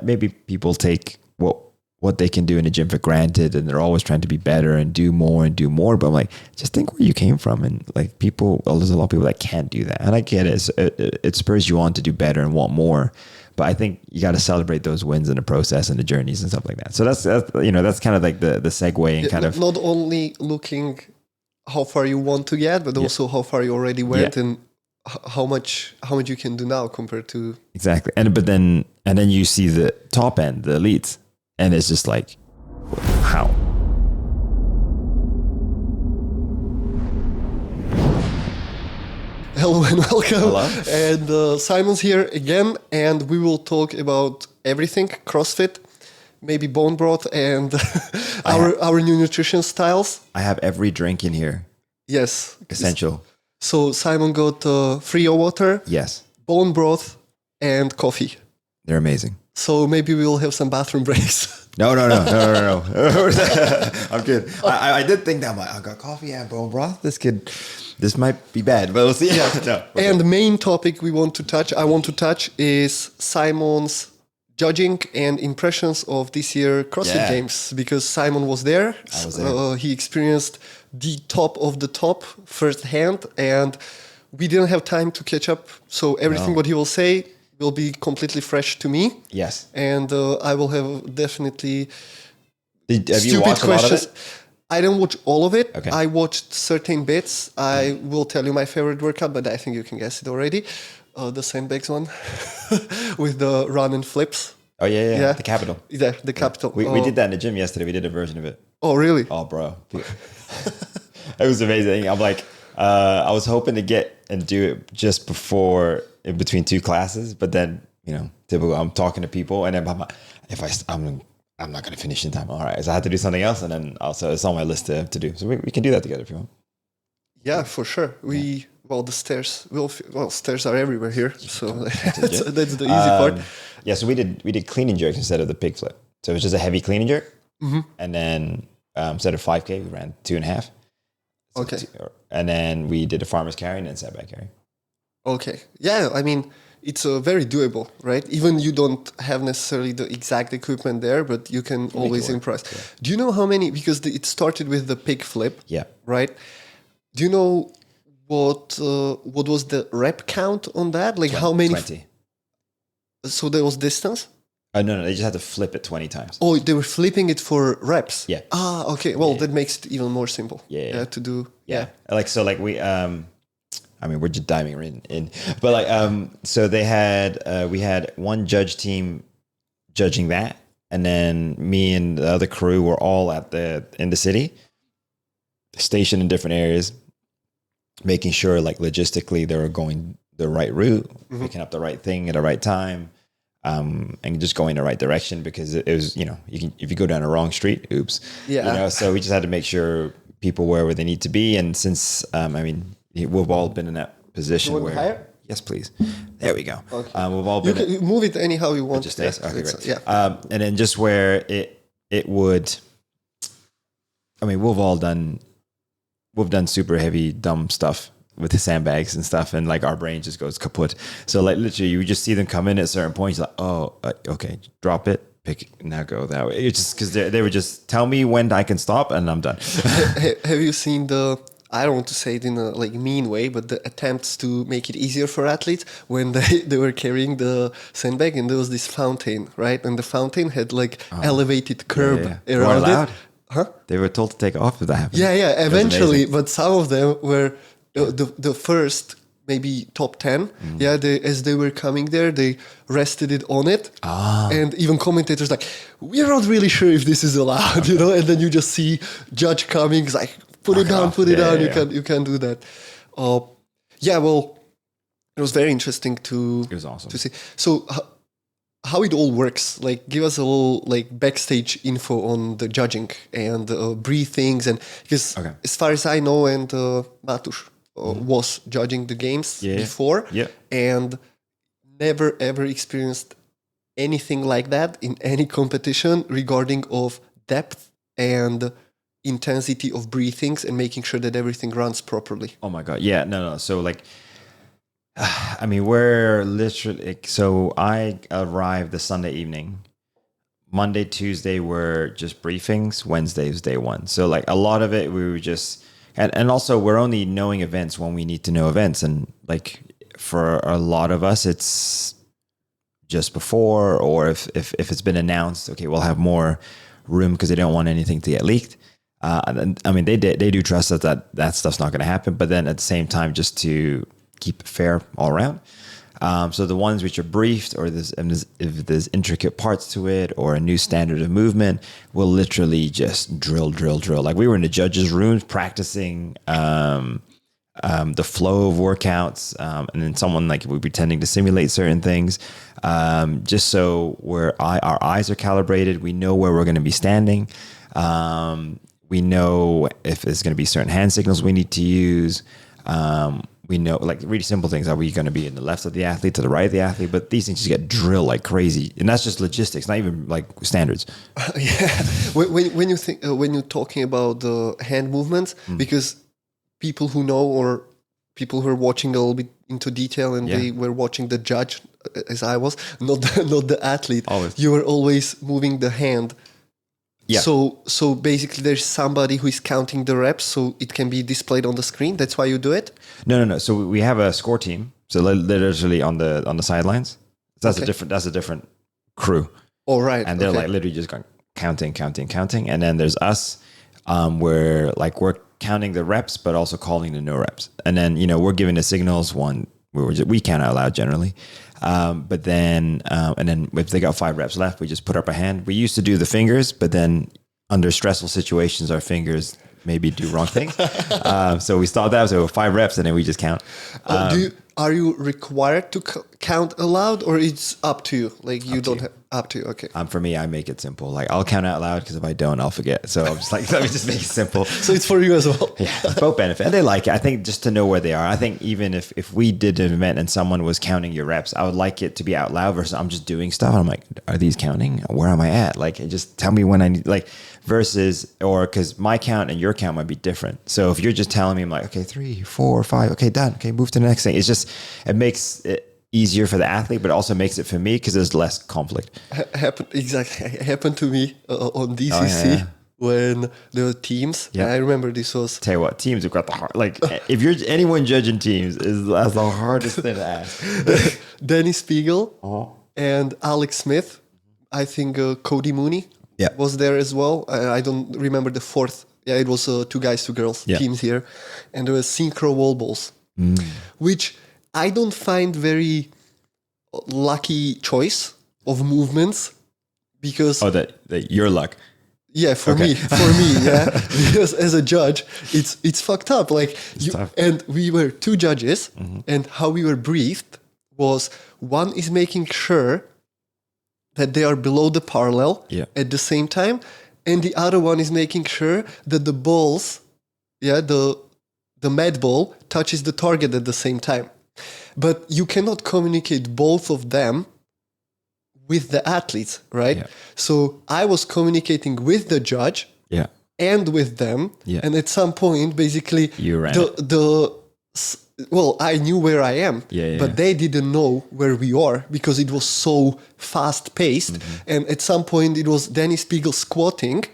maybe people take what they can do in the gym for granted, and they're always trying to be better and do more. But I'm like, just think where you came from, and like there's a lot of people that can't do that, and I get it. It spurs you on to do better and want more. But I think you got to celebrate those wins in the process and the journeys and stuff like that. So that's kind of like the segue and kind of not only looking how far you want to get, but also how far you already went and how much you can do now compared to exactly. And then you see the top end, the elites, and it's just like, how? Hello and welcome. Hello. And Simon's here again, and we will talk about everything CrossFit, maybe bone broth, and our new nutrition styles. I have every drink in here. Yes. Essential. So Simon got Frio water, Yes. bone broth, and coffee. They're amazing. So maybe we will have some bathroom breaks. No. I'm good. I did think that I got coffee and bone broth. This might be bad, but we'll see. No, and the main topic I want to touch is Simon's judging and impressions of this year CrossFit Games, because Simon was there. I was there. He experienced the top of the top firsthand, and we didn't have time to catch up. So everything what he will say will be completely fresh to me. Yes. And I will have definitely have you stupid watched questions. a lot of it? I don't watch all of it. Okay. I watched certain bits. I will tell you my favorite workout, but I think you can guess it already. The sandbags one with the run and flips. Oh, yeah. The capital. Yeah, the capital. We did that in the gym yesterday. We did a version of it. Oh, really? Oh, bro. It was amazing. I'm like, I was hoping to get and do it just before, in between two classes, but then, typical, I'm talking to people, and then I'm not going to finish in time. All right. So I had to do something else, and then also it's on my list to do. So we can do that together if you want. Yeah, for sure. The stairs, stairs are everywhere here. So that's the easy part. Yeah, so we did clean and jerks instead of the pig flip. So it was just a heavy clean and jerk. Mm-hmm. And then instead of 5K, we ran 2.5. So okay. And then we did a farmer's carry and then sandbag carry. Okay. Yeah, I mean, it's very doable, right? Even you don't have necessarily the exact equipment there, but you can always improvise. Yeah. Do you know how many, because it started with the pig flip, right? Do you know what was the rep count on that? Like 20, how many? 20. So there was distance? No, they just had to flip it 20 times. Oh, they were flipping it for reps? Yeah. Ah, okay. Well, that makes it even more simple. Yeah. To do. Yeah. We're just diving in. But so they had, we had one judge team judging that. And then me and the other crew were all in the city, stationed in different areas, making sure logistically they were going the right route, picking up the right thing at the right time, and just going the right direction, because it was, if you go down the wrong street, oops. Yeah. So we just had to make sure people were where they need to be. And since, we've all been in that position where... Higher? Yes, please. There we go. Okay. We've all been... You can move it anyhow you want. It just stays? Okay, great. Yeah. And then just where it would... We've done super heavy, dumb stuff with the sandbags and stuff, and our brain just goes kaput. So literally, you just see them come in at certain points, okay, drop it, pick, now go that way. It's just because they would just tell me when I can stop, and I'm done. Have you seen I don't want to say it in a mean way, but the attempts to make it easier for athletes when they were carrying the sandbag, and there was this fountain, right? And the fountain had elevated curb around it. Huh? They were told to take off if that happened. Yeah, eventually, but some of them were the first, maybe top 10. As they were coming there, they rested it on it. And even commentators we're not really sure if this is allowed, and then you just see judge coming, put it down. You can do that. It was very interesting It was awesome to see. So how it all works, give us a little backstage info on the judging and breathings, and because as far as I know, and Matusz was judging the games before, and never ever experienced anything like that in any competition regarding of depth and intensity of breathings and making sure that everything runs properly. Oh my God. Yeah, no. So I mean, we're literally, so I arrived the Sunday evening. Monday, Tuesday were just briefings. Wednesday is day one. So like a lot of it, we were just, and also we're only knowing events when we need to know events. And like for a lot of us, it's just before, or if it's been announced, okay, we'll have more room because they don't want anything to get leaked. I mean, they do trust us that stuff's not going to happen, but then at the same time, just to keep it fair all around. So the ones which are briefed, or if there's intricate parts to it, or a new standard of movement, we'll literally just drill. Like we were in the judges' rooms practicing the flow of workouts, and then someone like would be pretending to simulate certain things, just so our eyes are calibrated. We know where we're going to be standing. We know if there's going to be certain hand signals we need to use. We know, like, really simple things. Are we going to be in the left of the athlete, to the right of the athlete? But these things just get drilled like crazy, and that's just logistics, not even like standards. Yeah, when you think when you're talking about the hand movements, because people who know, or people who are watching a little bit into detail, and they were watching the judge, as I was, not the athlete. Always. You were always moving the hand. Yeah. So basically, there's somebody who is counting the reps, so it can be displayed on the screen. That's why you do it. No. So we have a score team. So they're literally on the sidelines. So that's a different crew. All right. And they're like literally just going counting. And then there's us, where like we're counting the reps, but also calling the no reps. And then, we're giving the signals. We count out loud generally. But then, and then if they got 5 reps left, we just put up a hand. We used to do the fingers, but then under stressful situations, our fingers maybe do wrong things. So we stopped that. So 5 reps, and then we just count. Are you required to count aloud, or it's up to you? Like you don't have up to you. Okay. For me, I make it simple. Like I'll count out loud, because if I don't, I'll forget. So I'm just like, let me just make it simple. So it's for you as well. Yeah, it's both benefit, and they like it. I think just to know where they are. I think even if we did an event and someone was counting your reps, I would like it to be out loud versus I'm just doing stuff. I'm like, are these counting? Where am I at? Like, just tell me when I need, like, versus, or because my count and your count might be different. So if you're just telling me, I'm like, okay, 3, 4, 5, okay, done. Okay, move to the next thing. It's just, it makes it easier for the athlete, but also makes it for me because there's less conflict. Happened to me on DCC when there were teams. Yeah. I remember this was. Tell you what, teams have got the hard. Like if you're anyone judging teams, that's the hardest thing to ask. Danny Spiegel and Alex Smith. I think Cody Mooney was there as well. I don't remember the fourth. Yeah, it was 2 guys, 2 girls teams here, and there was synchro wall balls, which I don't find very lucky choice of movements, because that your luck. Yeah, for me, yeah, because as a judge, it's fucked up. Like, and we were 2 judges, and how we were briefed was one is making sure that they are below the parallel at the same time, and the other one is making sure that the balls, the med ball touches the target at the same time. But you cannot communicate both of them with the athletes, right? Yeah. So I was communicating with the judge and with them. Yeah. And at some point, basically, you ran I knew where I am, but they didn't know where we are because it was so fast paced. And at some point it was Danny Spiegel squatting,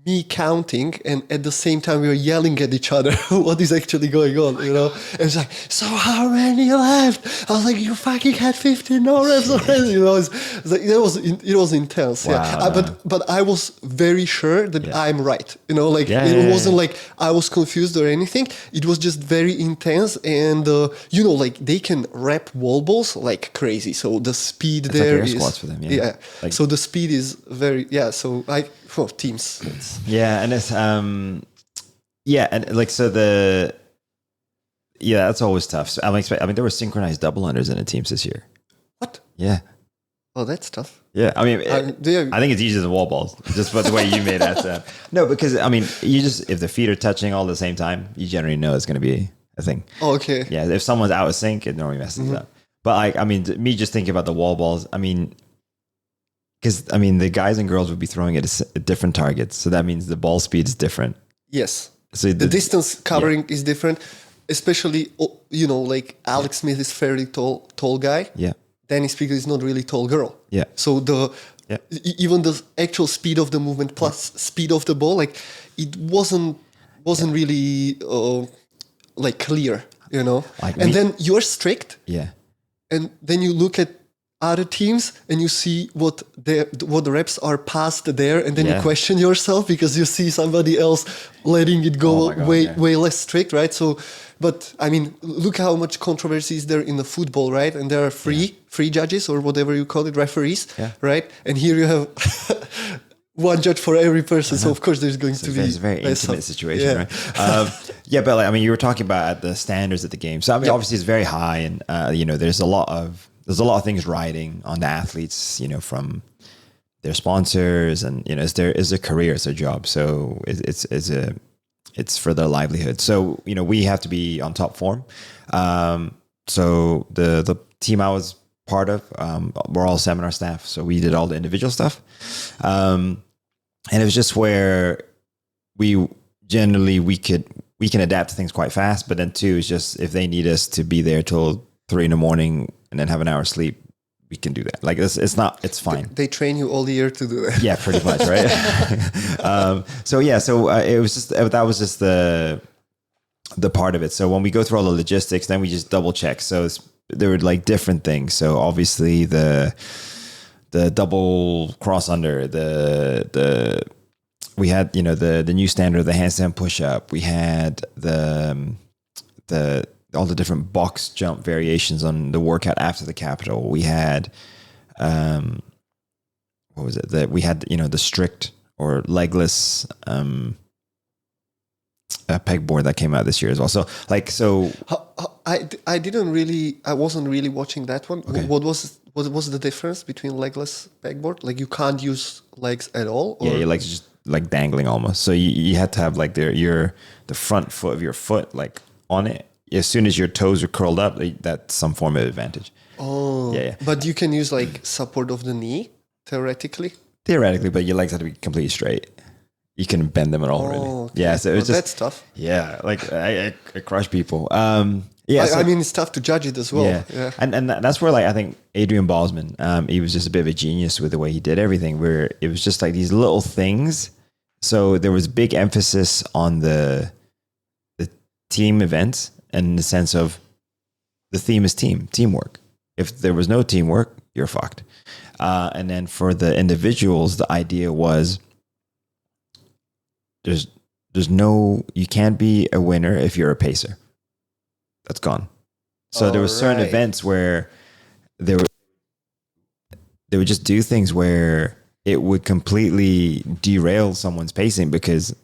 me counting, and at the same time we were yelling at each other what is actually going on, And it's like, so how many left? I was like, you fucking had 15 no reps already, It's like, it was intense. Wow. But I was very sure that I'm right, It wasn't like I was confused or anything. It was just very intense, and like they can rep wall balls like crazy, so the speed it's there like is squats for them, like, so the speed is very so teams. Yeah, and it's and like so that's always tough. So there were synchronized double unders in the teams this year. What? Yeah. Oh, that's tough. Yeah, I mean, I think it's easier than wall balls, just by the way you made that sound. No, because I mean, if the feet are touching all at the same time, you generally know it's going to be a thing. Oh, okay. Yeah, if someone's out of sync, it normally messes up. But me just thinking about the wall balls, because the guys and girls would be throwing it at different targets, so that means the ball speed is different. Yes. So the distance covering is different. especially, like Alex Smith is fairly tall guy. Yeah. Danny Spiegel is not really tall girl. Yeah. So even the actual speed of the movement plus speed of the ball, like it wasn't really like clear, Like and then you're strict. Yeah. And then you look at other teams and you see what the reps are past there, and then you question yourself because you see somebody else letting it go way less strict, right? So, but I mean, look how much controversy is there in the football, right? And there are free judges or whatever you call it, referees, right? And here you have one judge for every person, so of course there's going to be it's a very intimate situation, right? But like, I mean, you were talking about the standards of the game. So I mean, obviously it's very high, and there's a lot of things riding on the athletes, from their sponsors, and it's their career, it's their job, so it's for their livelihood. So we have to be on top form. So the team I was part of, we're all seminar staff, so we did all the individual stuff, and it was just where we can adapt to things quite fast. But then too, it's just if they need us to be there till 3 a.m. and then have an hour sleep, we can do that. Like it's fine. They train you all year to do that. Yeah, pretty much, right? It was just that was just the part of it. So when we go through all the logistics, then we just double check. So there were like different things. So obviously the double cross under, we had the new standard of the handstand push up. We had the all the different box jump variations on the workout after the capital. We had what was it? We had the strict or legless pegboard that came out this year as well. So I wasn't really watching that one. Okay. What was the difference between legless pegboard? Like you can't use legs at all? Or? Yeah, your legs just like dangling almost. So you had to have like the front foot of your foot like on it. As soon as your toes are curled up, that's some form of advantage. Oh, yeah. But you can use like support of the knee, theoretically? Theoretically, but your legs have to be completely straight. You can bend them at all, really. Okay. Yeah, so it's that's tough. Yeah, like I crush people. I mean, it's tough to judge it as well. Yeah. And that's where like I think Adrian Balsman, he was just a bit of a genius with the way he did everything, where it was just like these little things. So there was big emphasis on the team events, and in the sense of the theme is teamwork. If there was no teamwork, you're fucked. And then for the individuals, the idea was you can't be a winner if you're a pacer. That's gone. So there were certain events where they would just do things where it would completely derail someone's pacing because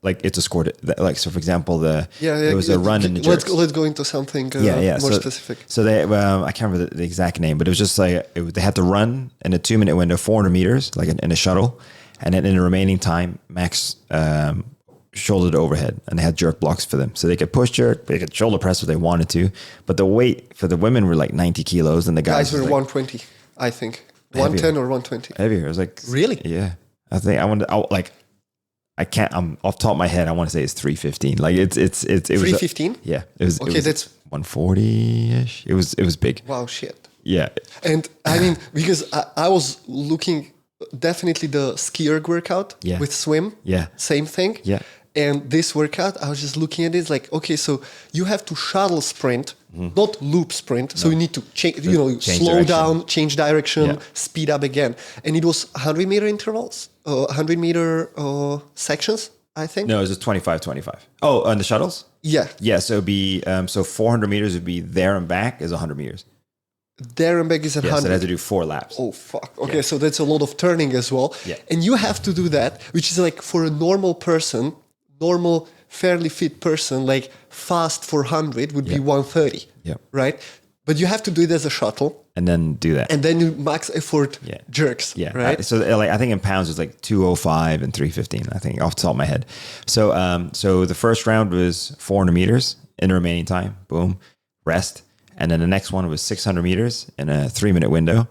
like it's a score. Like, so for example, there was a run in the jerks. Let's go into something more specific. So they, I can't remember the exact name, but it was just like, they had to run in a 2-minute window, 400 meters, like in a shuttle. And then in the remaining time, max shoulder to overhead, and they had jerk blocks for them. So they could push jerk, they could shoulder press if they wanted to. But the weight for the women were like 90 kilos, and the guys were like 120, I think. 110 or 120. Heavier. It was like, really? Yeah. I can't, I'm off the top of my head, I want to say it's 315. Like it was 315? Yeah. It was, okay, that's 140-ish. It was big. Wow, shit. Yeah. And I mean, because I was looking, definitely the ski erg workout with swim. Yeah. Same thing. Yeah. And this workout, I was just looking at it like, okay, so you have to shuttle sprint, not loop sprint. No. So you need to change slow direction. Down, change direction, speed up again. And it was 100-meter intervals, 100-meter sections, I think. No, it was just 25. Oh, on the shuttles? Yeah. Yeah, so it'd be, 400 meters would be there and back is 100 meters. There and back is 100. So they had to do 4 laps. Oh, fuck. Okay, so that's a lot of turning as well. Yeah. And you have to do that, which is like for a normal person, fairly fit person, like fast 400 would be 130, right? But you have to do it as a shuttle. And then do that. And then you max effort jerks, right? So like, I think in pounds it's like 205 and 315, I think, off the top of my head. So the first round was 400 meters in the remaining time, boom, rest. And then the next one was 600 meters in a 3-minute window,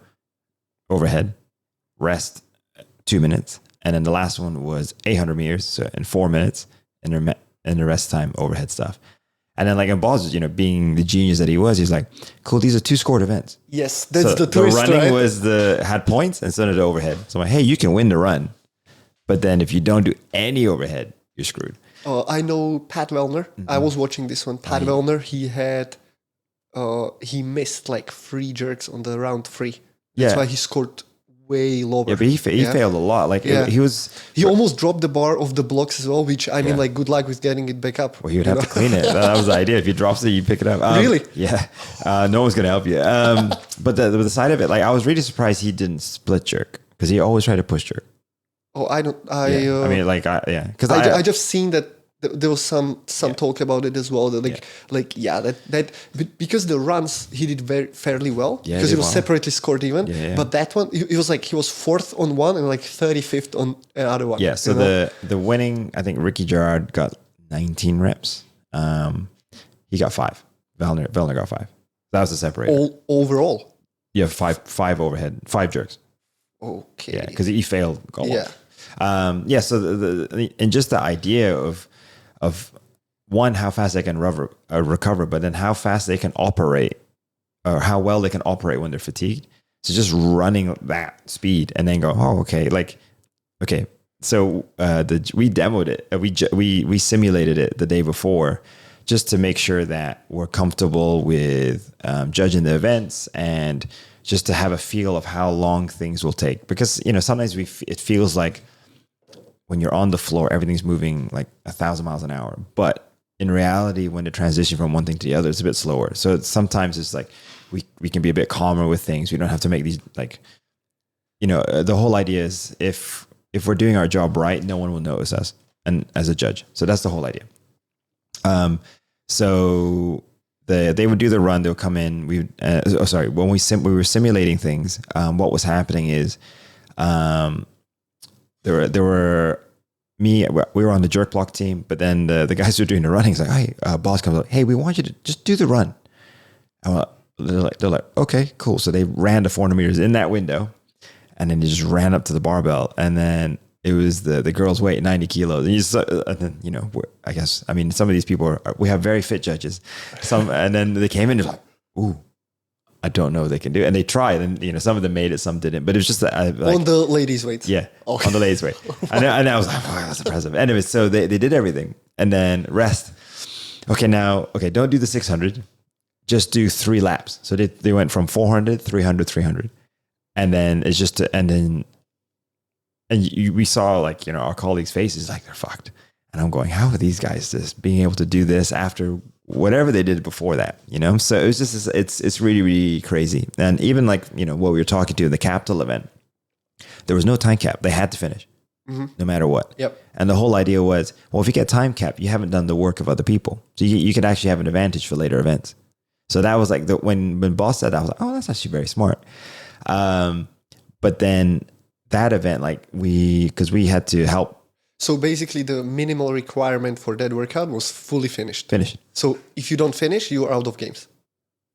overhead, rest 2 minutes. And then the last one was 800 meters, so in 4 minutes, and the rest time overhead stuff. And then like in Boz, being the genius that he was, he's like, cool, these are 2 scored events. Yes, that's the twist, the running right? had points instead of the overhead. So I'm like, hey, you can win the run. But then if you don't do any overhead, you're screwed. I know Pat Wellner. I was watching this one. Pat Wellner, he missed like 3 jerks on the round 3. That's why he scored way lower. Yeah, but he failed a lot. Like he almost dropped the bar off the blocks as well, which I mean, like, good luck with getting it back up. Well, he would have to clean it. That was the idea. If he drops it, you pick it up. Really? Yeah. No one's gonna help you. But the side of it, like, I was really surprised he didn't split jerk because he always tried to push jerk. Oh, I don't. Because I just seen that there was some talk about it as well. That because the runs he did fairly well because he was separately scored even. But that one, he was 4th on one and like 35th on another one. Yeah. So the winning, I think Ricky Gerard got 19 reps. He got 5. Vellner got 5. That was the separator. Overall. Yeah, 5 overhead, 5 jerks. Okay. Yeah, because he failed. So and just the idea of one, how fast they can recover, but then how fast they can operate, or how well they can operate when they're fatigued. So just running that speed and then go, okay. So we demoed it. We simulated it the day before, just to make sure that we're comfortable with judging the events and just to have a feel of how long things will take. Because sometimes it feels like when you're on the floor, everything's moving like 1,000 miles an hour. But in reality, when the transition from one thing to the other, it's a bit slower. So sometimes it's like we can be a bit calmer with things. We don't have to make these the whole idea is if we're doing our job right, no one will notice us and as a judge. So that's the whole idea. So they would do the run. They'll come in. When we were simulating things, what was happening is there were we were on the jerk block team, but then the guys who were doing the running is like, hey, boss comes up, hey, we want you to just do the run. They're like, okay, cool. So they ran the 400 meters in that window, and then they just ran up to the barbell, and then it was the girls' weight 90 kilos. And then I guess some of these people we have very fit judges. And then they came in and like, ooh, I don't know what they can do. And they tried, and some of them made it, some didn't. But it was just on the ladies' weight. Yeah, okay. On the ladies' weight. And I was like, wow, that's impressive. Anyway, so they did everything, and then rest. Okay, don't do the 600. Just do 3 laps. So they went from 400, 300, 300, and then it's just we saw our colleagues' faces like they're fucked. And I'm going, how are these guys just being able to do this after whatever they did before that, So it was just, it's really, really crazy. And even what we were talking to in the capital event, there was no time cap. They had to finish no matter what. Yep. And the whole idea was, well, if you get time cap, you haven't done the work of other people. So you could actually have an advantage for later events. So that was when boss said that, I was like, oh, that's actually very smart. But then that event, because we had to help. So basically the minimal requirement for that workout was fully finished. So if you don't finish, you are out of games.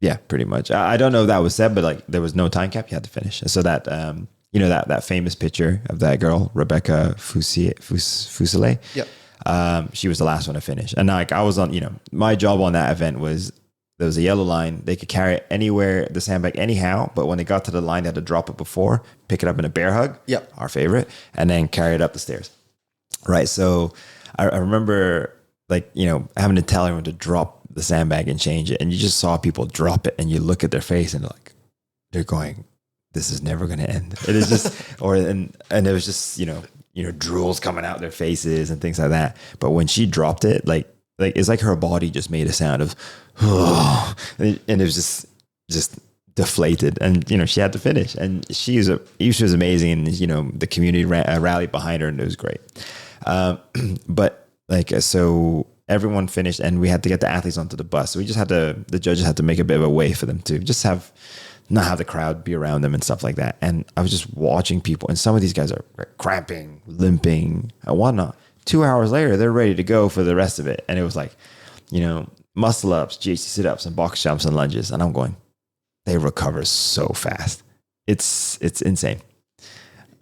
Yeah, pretty much. I don't know if that was said, but there was no time cap. You had to finish. So that, that famous picture of that girl, Rebecca Fusile. Yeah. She was the last one to finish. And I was on, my job on that event was, there was a yellow line. They could carry it anywhere, the sandbag anyhow. But when they got to the line, they had to drop it before, pick it up in a bear hug. Yep. Our favorite. And then carry it up the stairs. Right. So I remember having to tell everyone to drop the sandbag and change it. And you just saw people drop it and you look at their face and they're going, this is never going to end. It is just, and it was just, drools coming out their faces and things like that. But when she dropped it, it's like her body just made a sound of, oh, and it was just deflated. And, she had to finish. And she was amazing. And, the community rallied behind her and it was great. But so everyone finished and we had to get the athletes onto the bus. So the judges had to make a bit of a way for them to just not have the crowd be around them and stuff like that. And I was just watching people, and some of these guys are cramping, limping and whatnot. 2 hours later, they're ready to go for the rest of it. And it was muscle ups, GHC sit-ups and box jumps and lunges. And I'm going, they recover so fast. It's insane.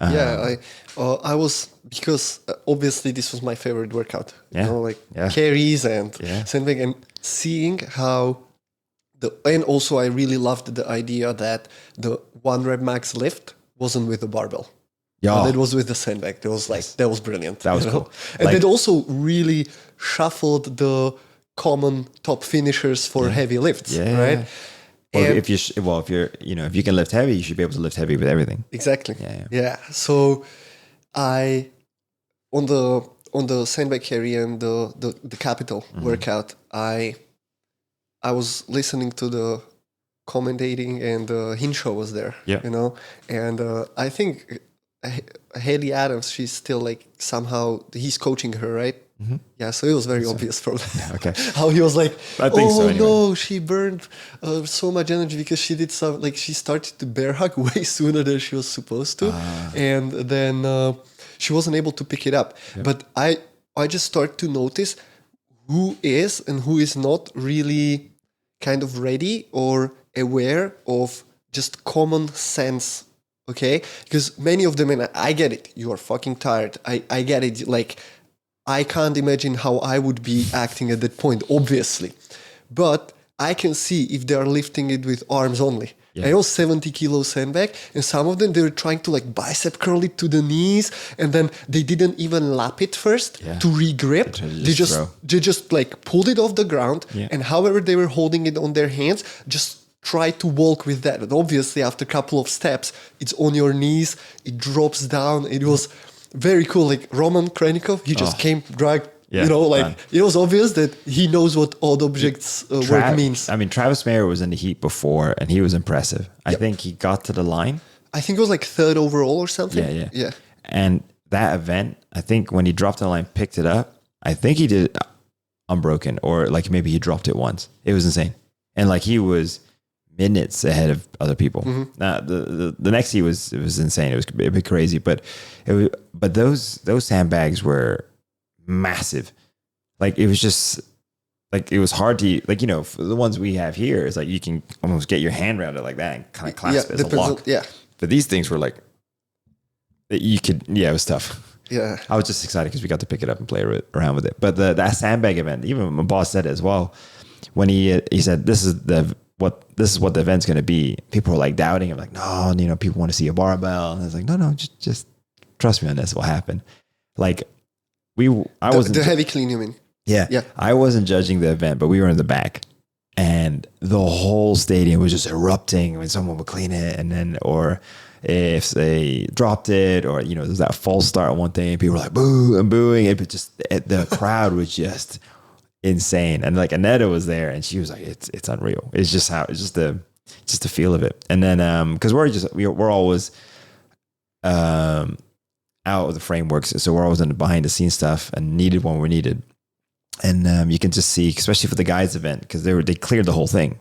I was, because obviously this was my favorite workout. Yeah. You know, like carries and sandbag, and seeing how and also I really loved the idea that the 1 rep max lift wasn't with the barbell. Yeah. That was with the sandbag. That was brilliant. That was cool. And it also really shuffled the common top finishers for heavy lifts, right? Well, if you can lift heavy, you should be able to lift heavy with everything. Exactly. Yeah. So on the sandbag carry and the capital workout, I was listening to the commentating, and Hinshaw was there. Yeah. You know, and I think Haley Adams, she's still like somehow he's coaching her, right? Mm-hmm. Yeah, so it was very obvious from how he was like, no, she burned so much energy because she did she started to bear hug way sooner than she was supposed to, and then she wasn't able to pick it up. Yeah. But I just start to notice who is and who is not really kind of ready or aware of just common sense. Okay, because many of them, and I get it, you are fucking tired. I get it. Like, I can't imagine how I would be acting at that point, obviously. But I can see if they are lifting it with arms only. Yeah. I was 70 kilo sandbag, and some of them, they were trying to like bicep curl it to the knees, and then they didn't even lap it first to re-grip. They just like pulled it off the ground, and however they were holding it on their hands, just try to walk with that. And obviously, after a couple of steps, it's on your knees, it drops down. It was very cool. Like Roman Krenikov, he just came, dragged, it was obvious that he knows what odd objects work means. I mean, Travis Mayer was in the heat before, and he was impressive. I think he got to the line. I think it was like 3rd overall or something. Yeah. And that event, I think when he dropped the line, picked it up, I think he did unbroken, or like maybe he dropped it once. It was insane. And like he was minutes ahead of other people. Mm-hmm. Now the next heat was insane. It was a bit crazy, but those sandbags were massive. Like it was just like, it was hard to, like, for the ones we have here, it's like you can almost get your hand around it like that and kind of clasp it as a lock. But these things were like, it was tough. Yeah. I was just excited because we got to pick it up and play around with it. But that sandbag event, even my boss said it as well, when he said, this is what the event's going to be. People were like doubting him, like, no, people want to see a barbell. And I was like, no, just trust me on this. It will happen. Like I wasn't the heavy clean, you mean? Yeah. I wasn't judging the event, but we were in the back, and the whole stadium was just erupting when someone would clean it, and then, or if they dropped it, or, there's that false start on one thing, and people were like, boo and booing it, but just the crowd was just insane. And like Aneta was there, and she was like, it's unreal. It's just the feel of it. And then because we're always out of the frameworks, so we're always in the behind the scenes stuff, and needed when we're needed. And you can just see, especially for the guys event, because they cleared the whole thing.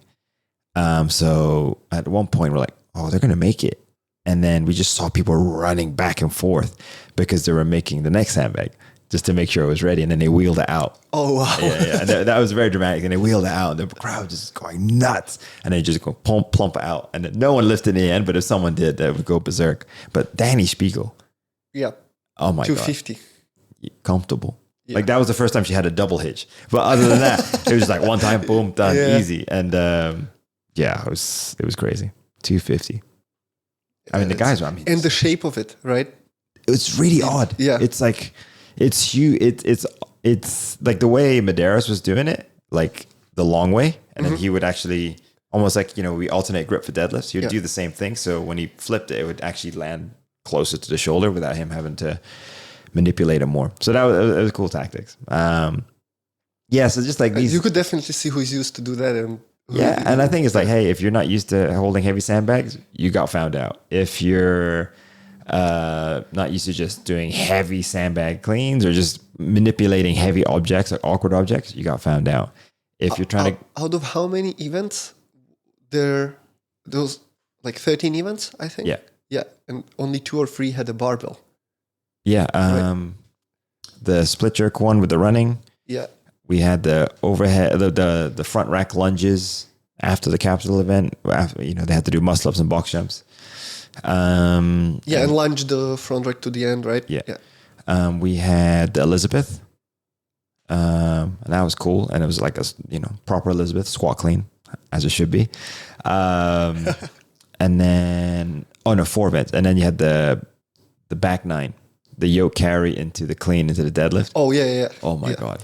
So at one point we're like, oh, they're gonna make it, and then we just saw people running back and forth because they were making the next sandbag, just to make sure it was ready. And then they wheeled it out. Oh, wow. Yeah. And that was very dramatic. And they wheeled it out. And the crowd just going nuts. And they just go plump out. And then no one lifted in the end, but if someone did, that would go berserk. But Danny Spiegel. Yeah. Oh, my 250. God. Comfortable. Yeah. Like, that was the first time she had a double hitch. But other than that, it was just like one time, boom, done, easy. And it was crazy. 250. I mean, the guys were, and the shape of it, right? It's really odd. Yeah. It's like, it's huge. It's like the way Medeiros was doing it, like the long way. And then he would actually almost like, we alternate grip for deadlifts. He would do the same thing. So when he flipped it, it would actually land closer to the shoulder without him having to manipulate it more. So that was cool tactics. So just like these. You could definitely see who's used to do that. And I think it's like, hey, if you're not used to holding heavy sandbags, you got found out. If you're not used to just doing heavy sandbag cleans or just manipulating heavy objects, like awkward objects, you got found out. If you're trying to... Out of how many events? Those like 13 events, I think? Yeah. And only 2 or 3 had a barbell. Yeah. The split jerk one with the running. Yeah. We had the overhead, the front rack lunges after the capital event. After, they had to do muscle ups and box jumps. And lunge the front rack to the end, right? Yeah. We had Elizabeth. And that was cool. And it was like a, proper Elizabeth, squat clean, as it should be. And then, 4 events. And then you had the back 9, the yoke carry into the clean, into the deadlift. Oh, yeah. Oh my God.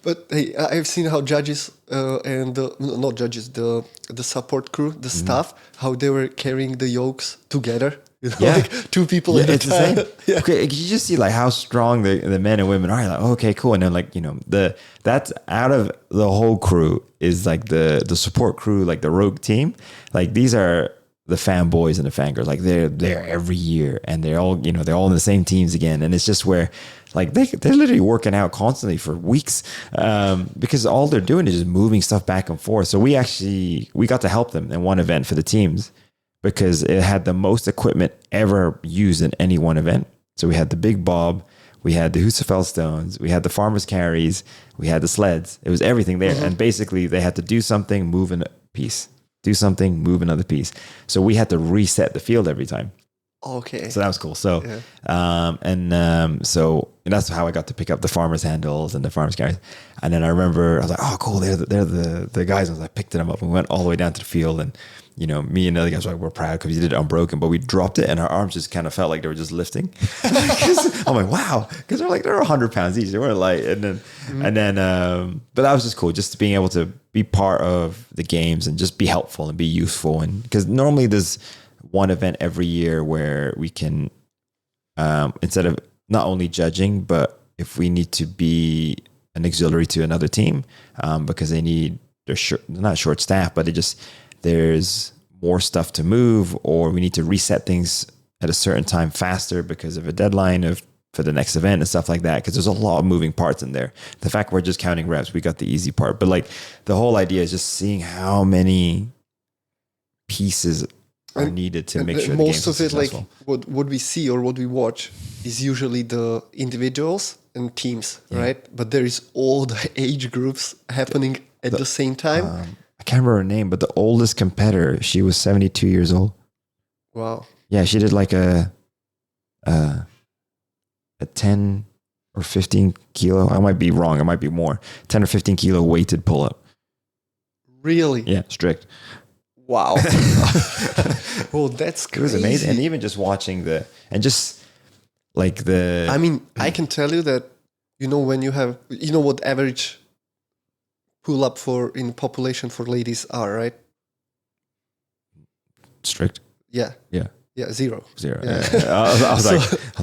But hey, I've seen how judges not judges, the support crew, the staff, how they were carrying the yokes together. Like 2 people at a time. Yeah. Okay, you just see like how strong the men and women are. Like, okay, cool. And then like, that's out of the whole crew is like the support crew, like the rogue team. Like these are the fanboys and the fangirls. Like they're there every year and they're all, they're all in the same teams again. And it's just where like they're literally working out constantly for weeks because all they're doing is just moving stuff back and forth. So we got to help them in one event for the teams, because it had the most equipment ever used in any one event. So we had the big bob, we had the Husafell stones, we had the farmer's carries, we had the sleds. It was everything there. And basically they had to do something, move a piece, do something, move another piece. So we had to reset the field every time. Okay. So that was cool. So, so that's how I got to pick up the farmer's handles and the farmer's carries. And then I remember I was like, oh, cool. They're the guys. I picked them up and we went all the way down to the field. And, me and the other guys were like, we're proud because we did it unbroken, but we dropped it and our arms just kind of felt like they were just lifting. I'm like, wow. Because they're 100 pounds each. They weren't light. And then, but that was just cool. Just being able to be part of the games and just be helpful and be useful. And because normally there's one event every year where we can, instead of not only judging, but if we need to be an auxiliary to another team, because they're not short staffed, but there's more stuff to move, or we need to reset things at a certain time faster because of a deadline for the next event and stuff like that. Because there's a lot of moving parts in there. The fact we're just counting reps, we got the easy part, but like the whole idea is just seeing how many pieces are needed to make sure the most game's of it, successful. Like what we see or what we watch is usually the individuals and teams, right? But there is all the age groups happening at the same time. I can't remember her name, but the oldest competitor, she was 72 years old. Wow. Yeah, she did like a 10 or 15 kilo. I might be wrong. It might be more. 10 or 15 kilo weighted pull up. Really? Yeah, strict. Wow. Well, that's crazy. It was amazing. And even just watching I mean, I can tell you that, when you have, what average pull up in population for ladies are, right? Strict. Yeah. Yeah. Yeah, zero. Yeah. I was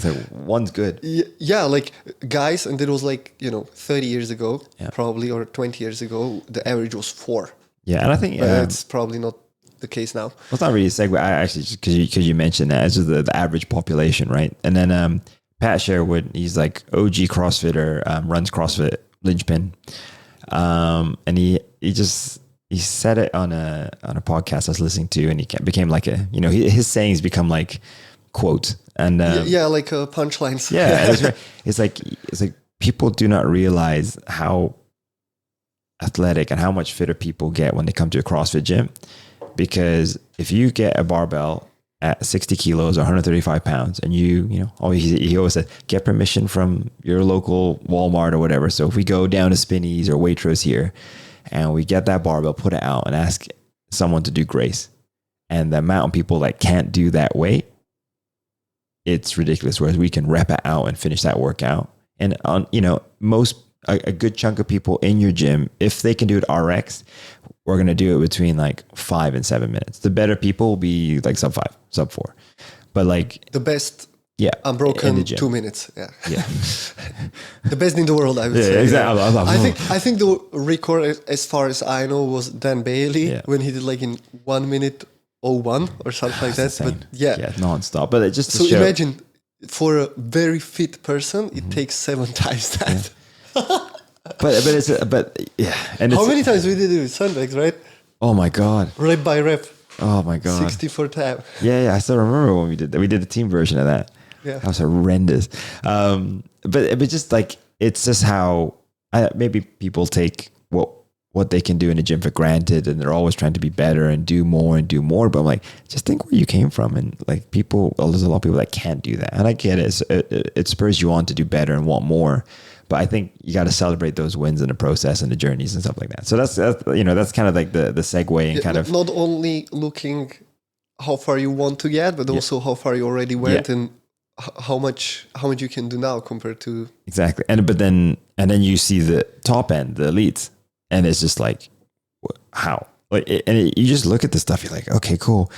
like, one's good. Yeah, like guys, and it was like, 30 years ago, probably, or 20 years ago, the average was 4. Yeah, and I think it's probably not the case now. Well, it's not really a segue. I actually, because you mentioned that, it's just the average population, right? And then Pat Sherwood, he's like OG CrossFitter, runs CrossFit Linchpin, and he said it on a podcast I was listening to, and he became like his sayings become like quotes and like punchlines. Yeah, it's like people do not realize how athletic and how much fitter people get when they come to a CrossFit gym. Because if you get a barbell at 60 kilos or 135 pounds and he always said, get permission from your local Walmart or whatever. So if we go down to Spinneys or Waitrose here and we get that barbell, put it out and ask someone to do grace. And the amount of people that can't do that weight, it's ridiculous. Whereas we can rep it out and finish that workout. And on, a good chunk of people in your gym, if they can do it RX, we're going to do it between like 5 and 7 minutes. The better people will be like sub 5, sub 4. But like the best, unbroken 2 minutes. Yeah. The The best in the world, I would say. Exactly. I think the record, as far as I know, was Dan Bailey when he did like in 1 minute 01 or something like that. Insane. But yeah, non-stop. But it just so imagine for a very fit person, it takes 7 times that. But and how many times we did it with sandbags, right? Oh my god, rep by rep. Oh my god, 64 tab. Yeah, I still remember when we did that. We did the team version of that. Yeah, that was horrendous. But just like it's just how maybe people take what what they can do in the gym for granted, and they're always trying to be better and do more and do more. But I'm like, just think where you came from, and like there's a lot of people that can't do that, and I get it. It spurs you on to do better and want more. But I think you got to celebrate those wins in the process and the journeys and stuff like that. So that's that's kind of like the segue and kind of not only looking how far you want to get, but also how far you already went and how much you can do now compared to exactly. And then you see the top end, the elites, and it's just like how you just look at the stuff. You're like, okay, cool.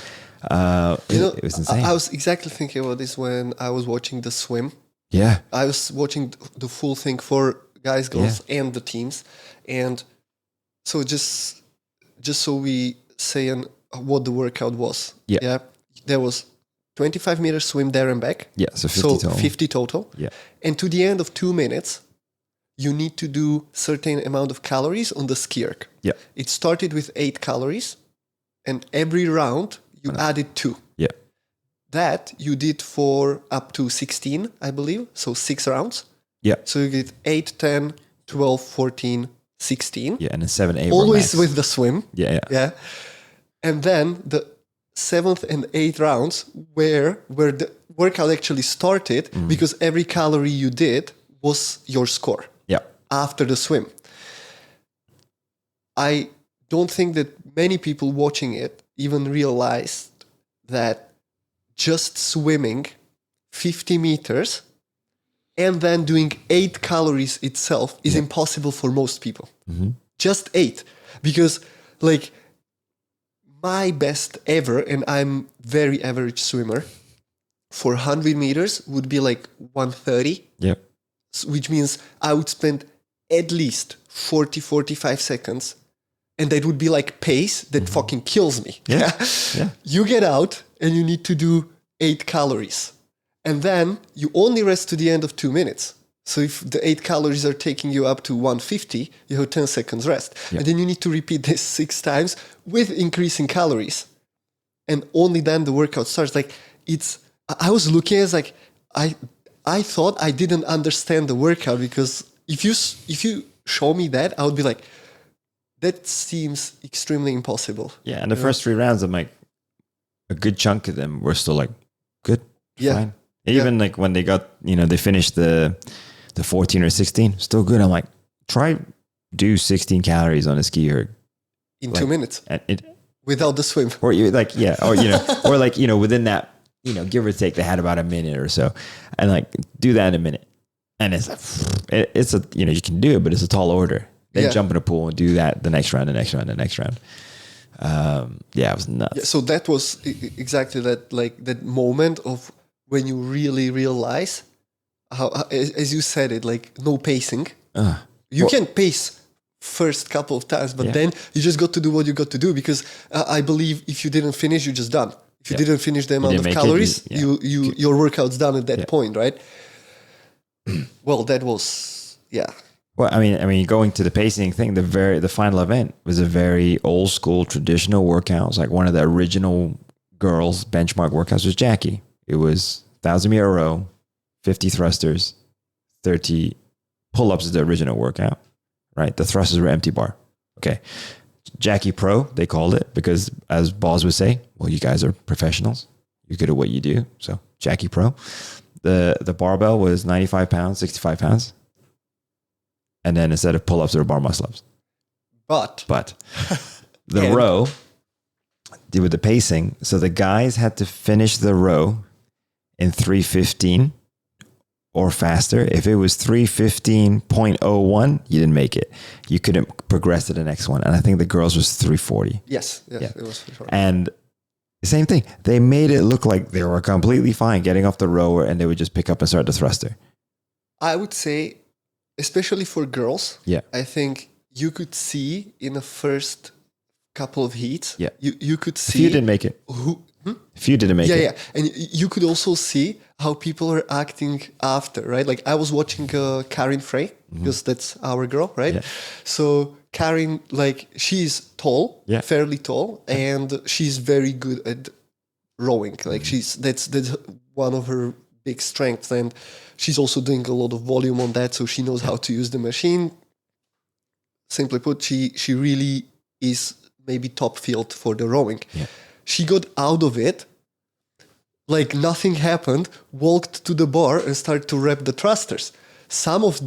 It was insane. I was exactly thinking about this when I was watching the swim. Yeah, I was watching the full thing for guys, girls, and the teams, and so just so we say what the workout was. Yeah, there was 25 meters swim there and back. Yeah, so 50 total. 50 total. Yeah, and to the end of 2 minutes, you need to do certain amount of calories on the ski erg. Yeah, it started with 8 calories, and every round you added 2. Yeah. That you did for up to 16, I believe. So 6 rounds. Yeah. So you get 8, 10, 12, 14, 16. Yeah, and then 7, 8. Always with the swim. Yeah. And then the 7th and 8th rounds where the workout actually started because every calorie you did was your score. Yeah. After the swim. I don't think that many people watching it even realized that just swimming 50 meters and then doing 8 calories itself is impossible for most people. Mm-hmm. Just 8. Because like my best ever, and I'm very average swimmer, for 100 meters would be like 130. Yep. Which means I would spend at least 40-45 seconds, and that would be like pace that fucking kills me. Yeah. You get out and you need to do 8 calories. And then you only rest to the end of 2 minutes. So if the 8 calories are taking you up to 150, you have 10 seconds rest. Yep. And then you need to repeat this 6 times with increasing calories. And only then the workout starts. Like I was looking at it like, I thought I didn't understand the workout, because if you show me that, I would be like, that seems extremely impossible. Yeah, and the first 3 rounds, I'm like, a good chunk of them were still like, good, fine. Even like when they got, they finished the 14 or 16, still good. I'm like, try do 16 calories on a ski erg in 2 minutes and without the swim. Or you like, or or like, within that, give or take, they had about a minute or so, and like do that in a minute, and it's a you can do it, but it's a tall order. Then jump in a pool and do that the next round. It was nuts. Yeah, so that was exactly that, like that moment of when you really realize how, as you said it, like no pacing. You can pace first couple of times, but then you just got to do what you got to do, because I believe if you didn't finish, you're just done. If you didn't finish the amount of calories, your workout's done at that point, right? Well, that was Well, I mean, going to the pacing thing, the final event was a very old school traditional workout. It was like one of the original girls' benchmark workouts was Jackie. It was 1,000-meter row, 50 thrusters, 30 pull-ups is the original workout, right? The thrusters were empty bar. Okay. Jackie Pro, they called it, because as Boz would say, well, you guys are professionals. You're good at what you do. So Jackie Pro. The barbell was 95 pounds, 65 pounds. And then instead of pull-ups, there were bar muscle-ups. But the row, with the pacing, so the guys had to finish the row in 3:15 or faster. If it was 3:15.01, you didn't make it. You couldn't progress to the next one. And I think the girls was 3:40. Yes, it was for sure. And same thing. They made it look like they were completely fine getting off the rower, and they would just pick up and start the thruster. I would say, especially for girls, I think you could see in the first couple of heats, you could see... If you didn't make it. If you didn't make it. Yeah. And you could also see how people are acting after, right? Like I was watching Karin Frey, because that's our girl, right? Yeah. So Karin, like she's tall, fairly tall, and she's very good at rowing. Like that's one of her big strengths, and she's also doing a lot of volume on that, so she knows how to use the machine. simply put, she really is maybe top field for the rowing. Yeah. She got out of it like nothing happened, walked to the bar and started to rep the thrusters. Some of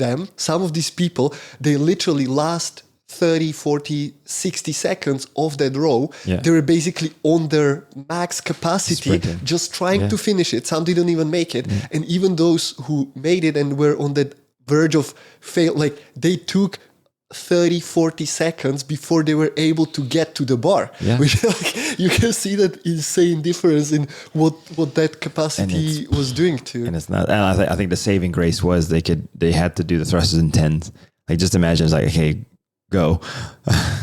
these people, they literally last 30, 40, 60 seconds of that row. Yeah. They were basically on their max capacity, Sprinting. just trying to finish it. Some didn't even make it. Yeah. And even those who made it and were on that verge of fail, like they took 30, 40 seconds before they were able to get to the bar. Yeah. Which, like, you can see that insane difference in what that capacity was doing to. And it's not. And I think the saving grace was they had to do the thrusters in tens. Like just imagine it's like, okay, go.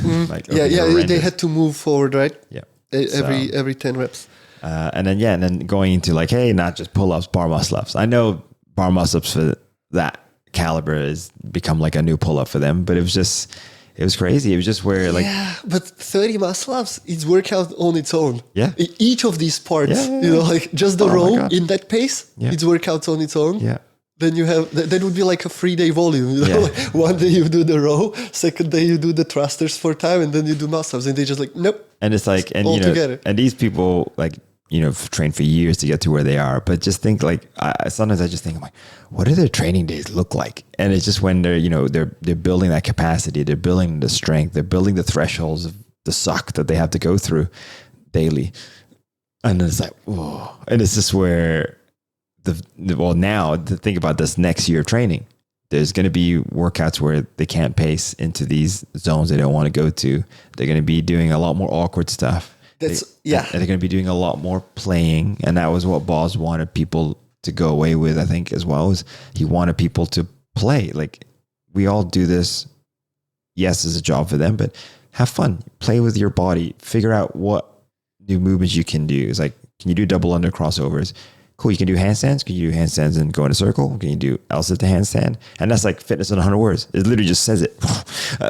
Like, okay, they had to move forward, right? Yeah. Every 10 reps. And then going into like, hey, not just pull ups, bar muscle ups. I know bar muscle ups for that caliber has become like a new pull-up for them, but it was crazy. It was just where like, yeah, but 30 muscle ups, it's workout on its own. Yeah, each of these parts, you know, like just the row in that pace, it's workouts on its own. Yeah, then you have that would be like a 3-day volume, you know. Like one day you do the row, second day you do the thrusters for time, and then you do muscle ups, and they just like nope. And it's like, and you know, together. And these people like, you know, trained for years to get to where they are. But just think like, sometimes I just think, I'm like, what do their training days look like? And it's just when they're, you know, they're building that capacity, they're building the strength, they're building the thresholds of the suck that they have to go through daily. And then it's like, whoa. And it's just where now to think about this next year of training, there's going to be workouts where they can't pace into these zones they don't want to go to. They're going to be doing a lot more awkward stuff. And they're going to be doing a lot more playing, and that was what Boz wanted people to go away with. I think as well as he wanted people to play. Like we all do this. Yes, it's a job for them, but have fun, play with your body, figure out what new movements you can do. It's like, can you do double under crossovers? Cool. You can do handstands. Can you do handstands and go in a circle? Can you do L-sit to handstand? And that's like fitness in 100 words. It literally just says it.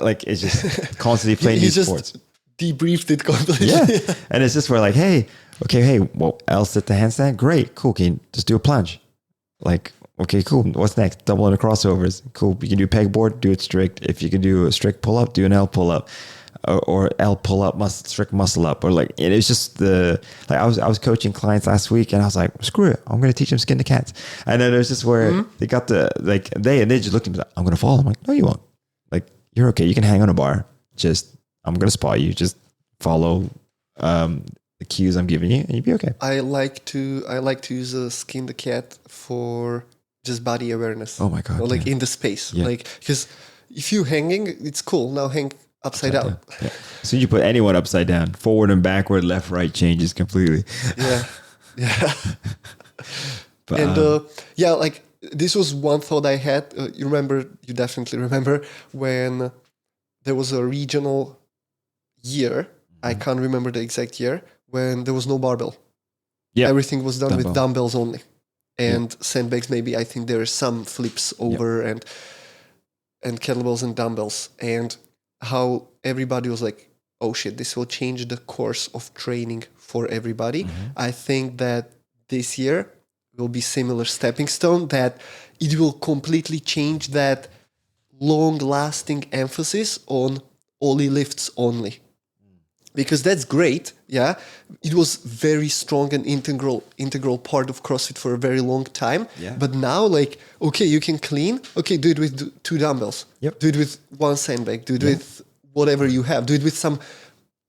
Like it's just constantly playing new sports. Debriefed it completely. Yeah. And it's just where like, hey, well, L-sit to handstand. Great. Cool. Can you just do a plunge? Like, okay, cool. What's next? Double under crossovers. Cool. You can do pegboard, do it strict. If you can do a strict pull up, do an L pull up. Or L pull up, strict muscle up, or like it was just I was coaching clients last week, and I was like, screw it, I'm going to teach them skin to cats. And then it was just where they got they just looked at me like, I'm going to fall. I'm like, no, you won't. Like you're okay. You can hang on a bar. Just I'm going to spot you. Just follow the cues I'm giving you, and you'll be okay. I like to use a skin the cat for just body awareness. Oh my god! Or like in the space, like because if you hanging, it's cool. Now hang upside down. Yeah. So you put anyone upside down, forward and backward, left, right changes completely. Yeah. But, and like this was one thought I had. You definitely remember when there was a regional year. I can't remember the exact year when there was no barbell. Yeah. Everything was done with dumbbells only. And sandbags, maybe. I think there are some flips over and kettlebells and dumbbells. And how everybody was like, oh shit, this will change the course of training for everybody. I think that this year will be similar stepping stone, that it will completely change that long-lasting emphasis on Ollie lifts only. Because that's great, yeah. It was very strong and integral part of CrossFit for a very long time. Yeah. But now, like, okay, you can clean. Okay, do it with 2 dumbbells. Yep. Do it with 1 sandbag. Do it with whatever you have. Do it with some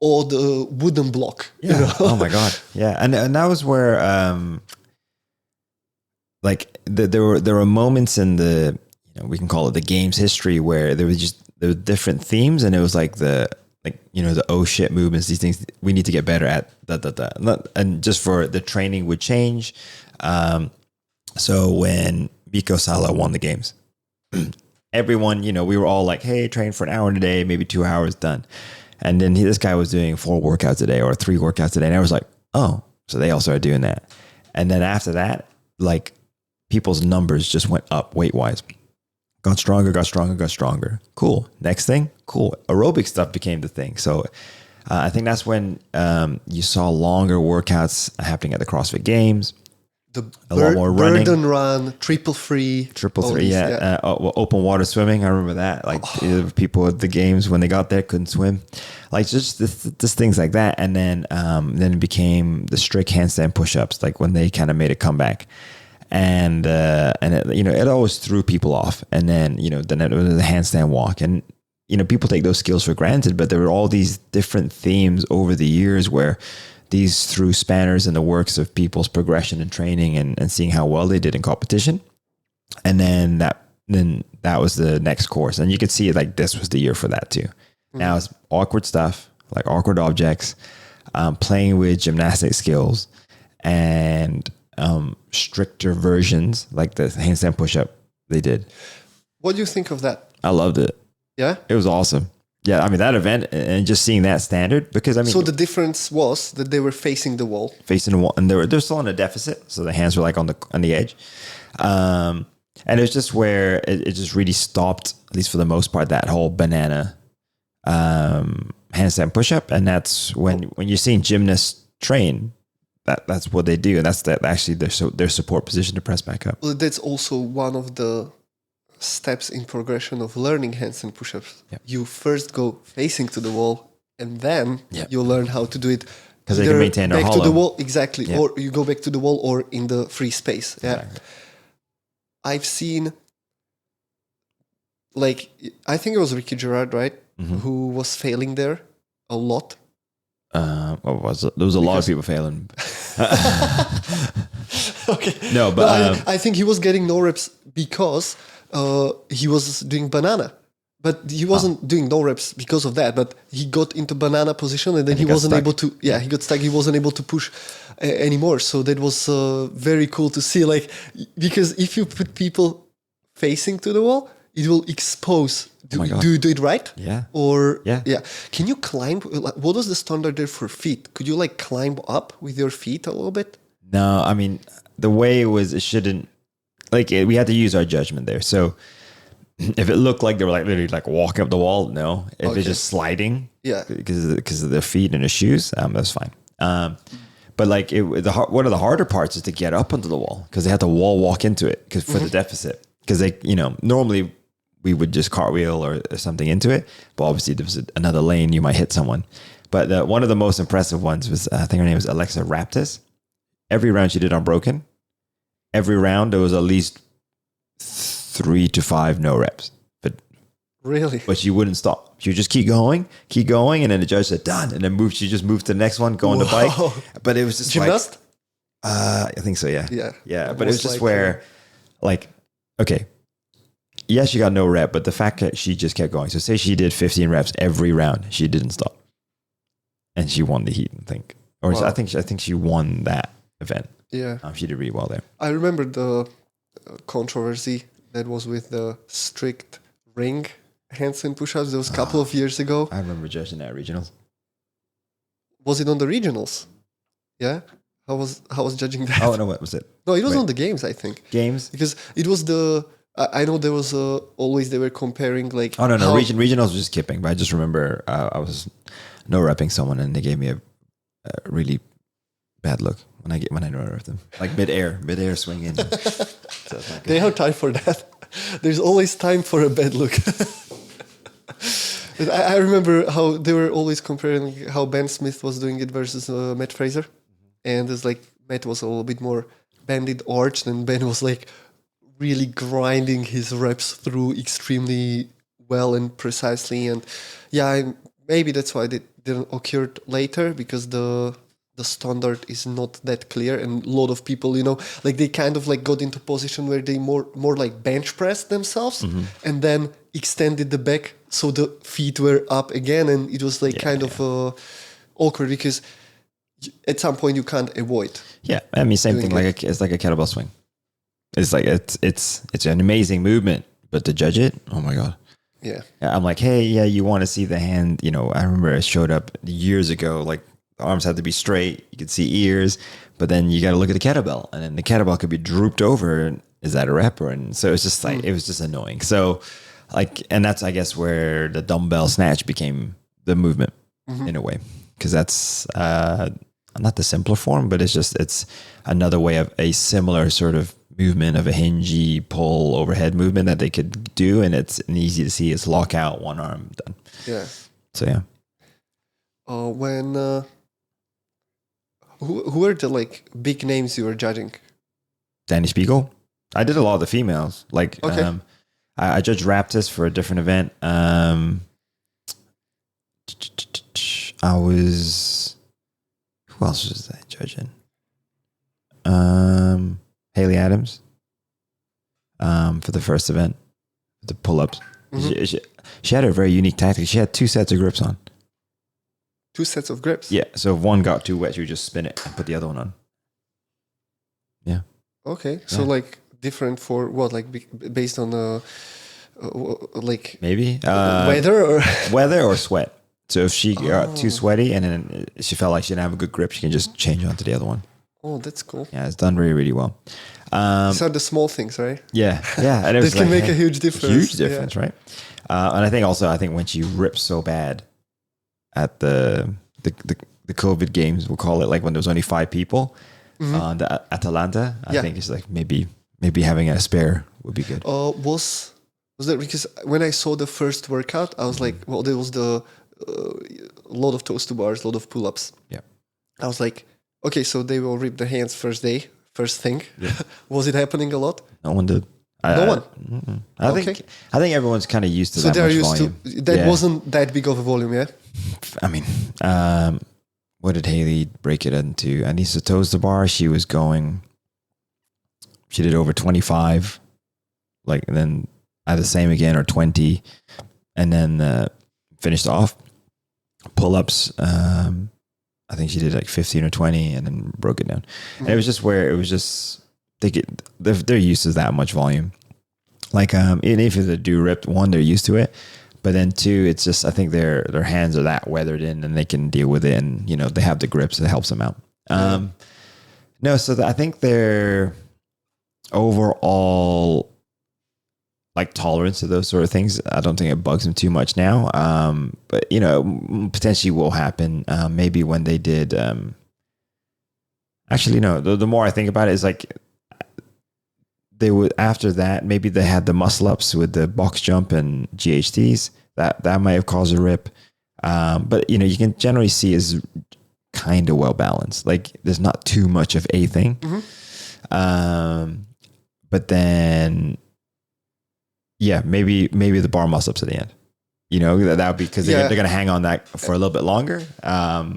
odd wooden block. Yeah. You know? Oh my god. Yeah, and that was where, there were moments in the, we can call it the games history, where there were different themes, and it was like the oh shit movements, these things we need to get better at, and just for the training would change. So when Mikko Salo won the games, everyone, we were all like, hey, train for an hour a day, maybe 2 hours, done. And then this guy was doing 4 workouts a day or 3 workouts a day. And I was like, oh, so they all started doing that. And then after that, like people's numbers just went up weight wise. Got stronger. Cool. Next thing, cool. Aerobic stuff became the thing. So I think that's when you saw longer workouts happening at the CrossFit Games. a lot more running. Burden run, triple three. Open water swimming. I remember that. Like people at the games when they got there couldn't swim. Like just things like that. And then it became the strict handstand push-ups. Like when they kind of made a comeback, and it always threw people off. And then then it was the handstand walk, and people take those skills for granted. But there were all these different themes over the years where these threw spanners in the works of people's progression and training and seeing how well they did in competition. And then that was the next course. And you could see it like this was the year for that too. Mm-hmm. Now it's awkward stuff, like awkward objects, playing with gymnastic skills, and stricter versions like the handstand push-up they did. What do you think of that? I loved it. Yeah? It was awesome. Yeah, I mean, that event and just seeing that standard, because I mean... So the difference was that they were facing the wall. Facing the wall, and they're still in a deficit, so the hands were like on the edge. And it was just where it just really stopped, at least for the most part, that whole banana handstand push-up. And that's when you're seeing gymnasts train, that's what they do. And that's actually their support position to press back up. Well, that's also one of the steps in progression of learning handstand push-ups. Yep. You first go facing to the wall, and then you learn how to do it because they can maintain back a hollow. To the wall, exactly. Yep. Or you go back to the wall or in the free space. Yeah, exactly. I've seen, like, I think it was Ricky Gerard, right, who was failing there a lot. What was it? There was a lot of people failing. Okay. No, but I think he was getting no reps because he was doing banana, but he wasn't doing no reps because of that. But he got into banana position, and then he wasn't able to. Yeah, he got stuck. He wasn't able to push anymore. So that was very cool to see. Like, because if you put people facing to the wall, it will expose. Do you do it right? Yeah. Or yeah. Can you climb? What was the standard there for feet? Could you like climb up with your feet a little bit? No, I mean the way it shouldn't. Like we had to use our judgment there. So if it looked like they were like literally like walking up the wall, no. If it's just sliding, because of their feet and their shoes, that's fine. But like one of the harder parts is to get up onto the wall, because they had to wall walk into it because for the deficit. Because they, normally we would just cartwheel or something into it, but obviously there was another lane, you might hit someone. But one of the most impressive ones was, I think her name was Alexa Raptis. Every round she did unbroken. Every round there was at least 3 to 5 no reps. But she wouldn't stop. She would just keep going, and then the judge said done, and then she just moved to the next one, go on the bike. But it was just gymnast? I think so, yeah. Yeah. But it was just where, like, okay, yes, she got no rep, but the fact that she just kept going. So say she did 15 reps every round, she didn't stop, and she won the heat, I think, or I think she won that event. Yeah, she did really well there. I remember the controversy that was with the strict ring handstand push-ups. That was a couple of years ago. I remember judging that at regionals. Was it on the regionals? Yeah. How was judging that? Oh no, what was it? No, it was on the games, I think. Games? Because it was I know there was always they were comparing like. Oh no, regionals was just kipping. But I just remember I was no repping someone, and they gave me a really bad look when I no rep them, like midair swing in. So they have time for that. There's always time for a bad look. I remember how they were always comparing how Ben Smith was doing it versus Matt Fraser, and it's like Matt was a little bit more banded arched, and Ben was like really grinding his reps through extremely well and precisely. And maybe that's why it didn't occur later, because the standard is not that clear, and a lot of people, like they kind of like got into position where they more like bench pressed themselves and then extended the back so the feet were up again, and it was like of awkward, because at some point you can't avoid. Yeah, I mean, same thing. Like it's like a kettlebell swing. It's like it's an amazing movement, but to judge it, oh my god. Yeah, I'm like, hey, you want to see the hand? I remember it showed up years ago. Like the arms had to be straight. You could see ears, but then you got to look at the kettlebell, and then the kettlebell could be drooped over. And is that a rep? And so it's just like it was just annoying. So like, and that's I guess where the dumbbell snatch became the movement in a way, because that's not the simpler form, but it's another way of a similar sort of movement of a hingy pull overhead movement that they could do. And it's easy to see. It's lock out, one arm, done. Yeah. So yeah. Who are the like big names you were judging? Danny Spiegel. I did a lot of the females. Like, okay. I judged Raptors for a different event. Who else was I judging? Haley Adams. For the first event, the pull-ups. Mm-hmm. She had a very unique tactic. She had 2 sets of grips on. 2 sets of grips? Yeah. So if one got too wet, she would just spin it and put the other one on. Yeah. Okay. So like different for what? Like based on like maybe weather or sweat. So if she got too sweaty and then she felt like she didn't have a good grip, she can just change on to the other one. Oh, that's cool. Yeah, it's done really, really well. These are the small things, right? Yeah, yeah. And it that can make a huge difference. Right? And I think when she ripped so bad at the COVID games, we'll call it, like when there was only 5 people on the Atalanta, I think it's like maybe having a spare would be good. Was that because when I saw the first workout, I was like, well, there was the lot of toes to bars, lot of pull-ups. Yeah, I was like, okay, so they will rip the hands first thing. Yeah. Was it happening a lot? No one did. No one. I think everyone's kind of used to that much volume. That wasn't that big of a volume, yeah. I mean, what did Haley break it into? Anissa toes to bar. She did over 25, like, and then at the same again, or 20, and then finished off. Pull-ups. I think she did like 15 or 20 and then broke it down. And it was just they're used to that much volume. Like, even if they do ripped, 1, they're used to it. But then 2, it's just, I think their hands are that weathered in and they can deal with it. And, they have the grips that helps them out. I think their overall, like, tolerance to those sort of things, I don't think it bugs them too much now. But potentially will happen. Maybe when they did. Actually, no. The more I think about it, is like they would, after that. Maybe they had the muscle ups with the box jump and GHTs. That might have caused a rip. But you can generally see is kind of well balanced. Like there's not too much of a thing. Mm-hmm. But then. Yeah, maybe the bar muscle ups at the end. That would be because they're going to hang on that for a little bit longer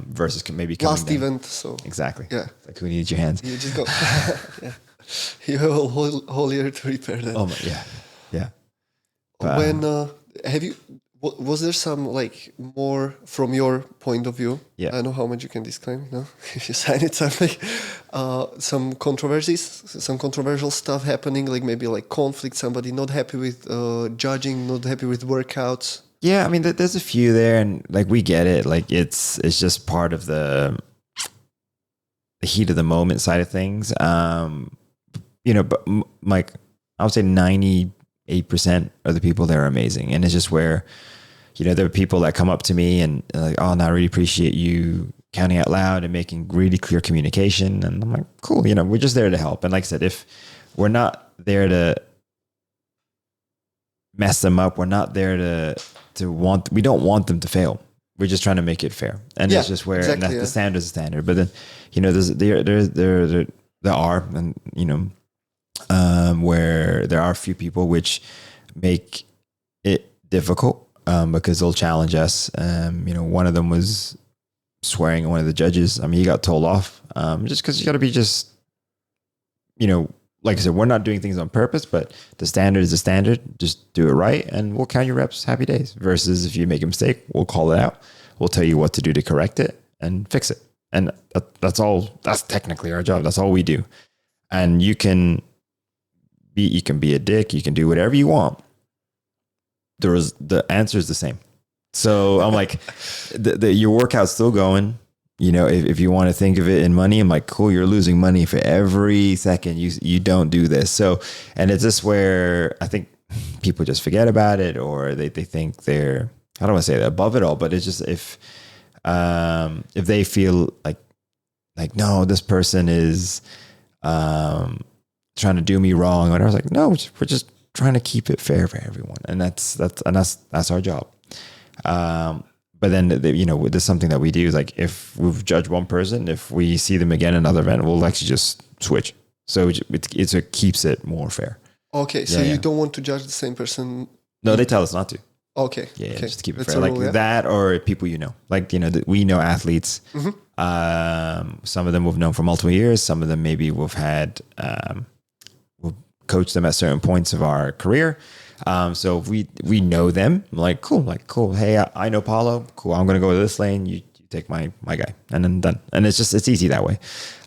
versus maybe coming last down. event. So exactly. Yeah, like who needs your hands? You just go. Yeah, you have a whole year to repair that. Oh my, yeah. But, when was there some like more from your point of view? Yeah, I know how much you can disclaim. No, if you sign it, something. Some controversies, some controversial stuff happening, like maybe like conflict. Somebody not happy with judging, not happy with workouts. Yeah, I mean, there's a few there, and like we get it. Like it's just part of the heat of the moment side of things. But like I would say 98% of the people there are amazing, and it's just where there are people that come up to me and like, oh, no, I really appreciate you counting out loud and making really clear communication, and I'm like, cool. We're just there to help, and like I said, if we're not there to mess them up, we're not there we don't want them to fail. We're just trying to make it fair, and it's just where exactly, and that's the standard is the standard. But then there are, and where there are a few people which make it difficult because they'll challenge us. One of them was swearing at one of the judges. I mean, he got told off just because you got to be like I said, we're not doing things on purpose, but the standard is the standard. Just do it right, and we'll count your reps. Happy days. Versus if you make a mistake, we'll call it out. We'll tell you what to do to correct it and fix it. And that's all. That's technically our job. That's all we do. And you can be a dick. You can do whatever you want. The answer is the same. So I'm like, your workout's still going. If you want to think of it in money, I'm like, cool, you're losing money for every second you don't do this. So, and it's just where I think people just forget about it, or they think they're, I don't want to say they're above it all, but it's just if they feel like like, no, this person is trying to do me wrong. And I was like, no, we're just trying to keep it fair for everyone. And that's our job. But then, there's something that we do is like, if we've judged one person, if we see them again in another event, we'll actually just switch. So it keeps it more fair. Okay. So you don't want to judge the same person. No, they tell us not to. Okay. Yeah, okay. just to keep it That's fair. Like rule, that, or people like, we know athletes. Mm-hmm. Some of them we've known for multiple years. Some of them maybe we've had, we've coached them at certain points of our career. So if we know them, like, cool. Hey, I know Paulo. Cool. I'm going to go to this lane. You take my guy, and then done. And it's easy that way.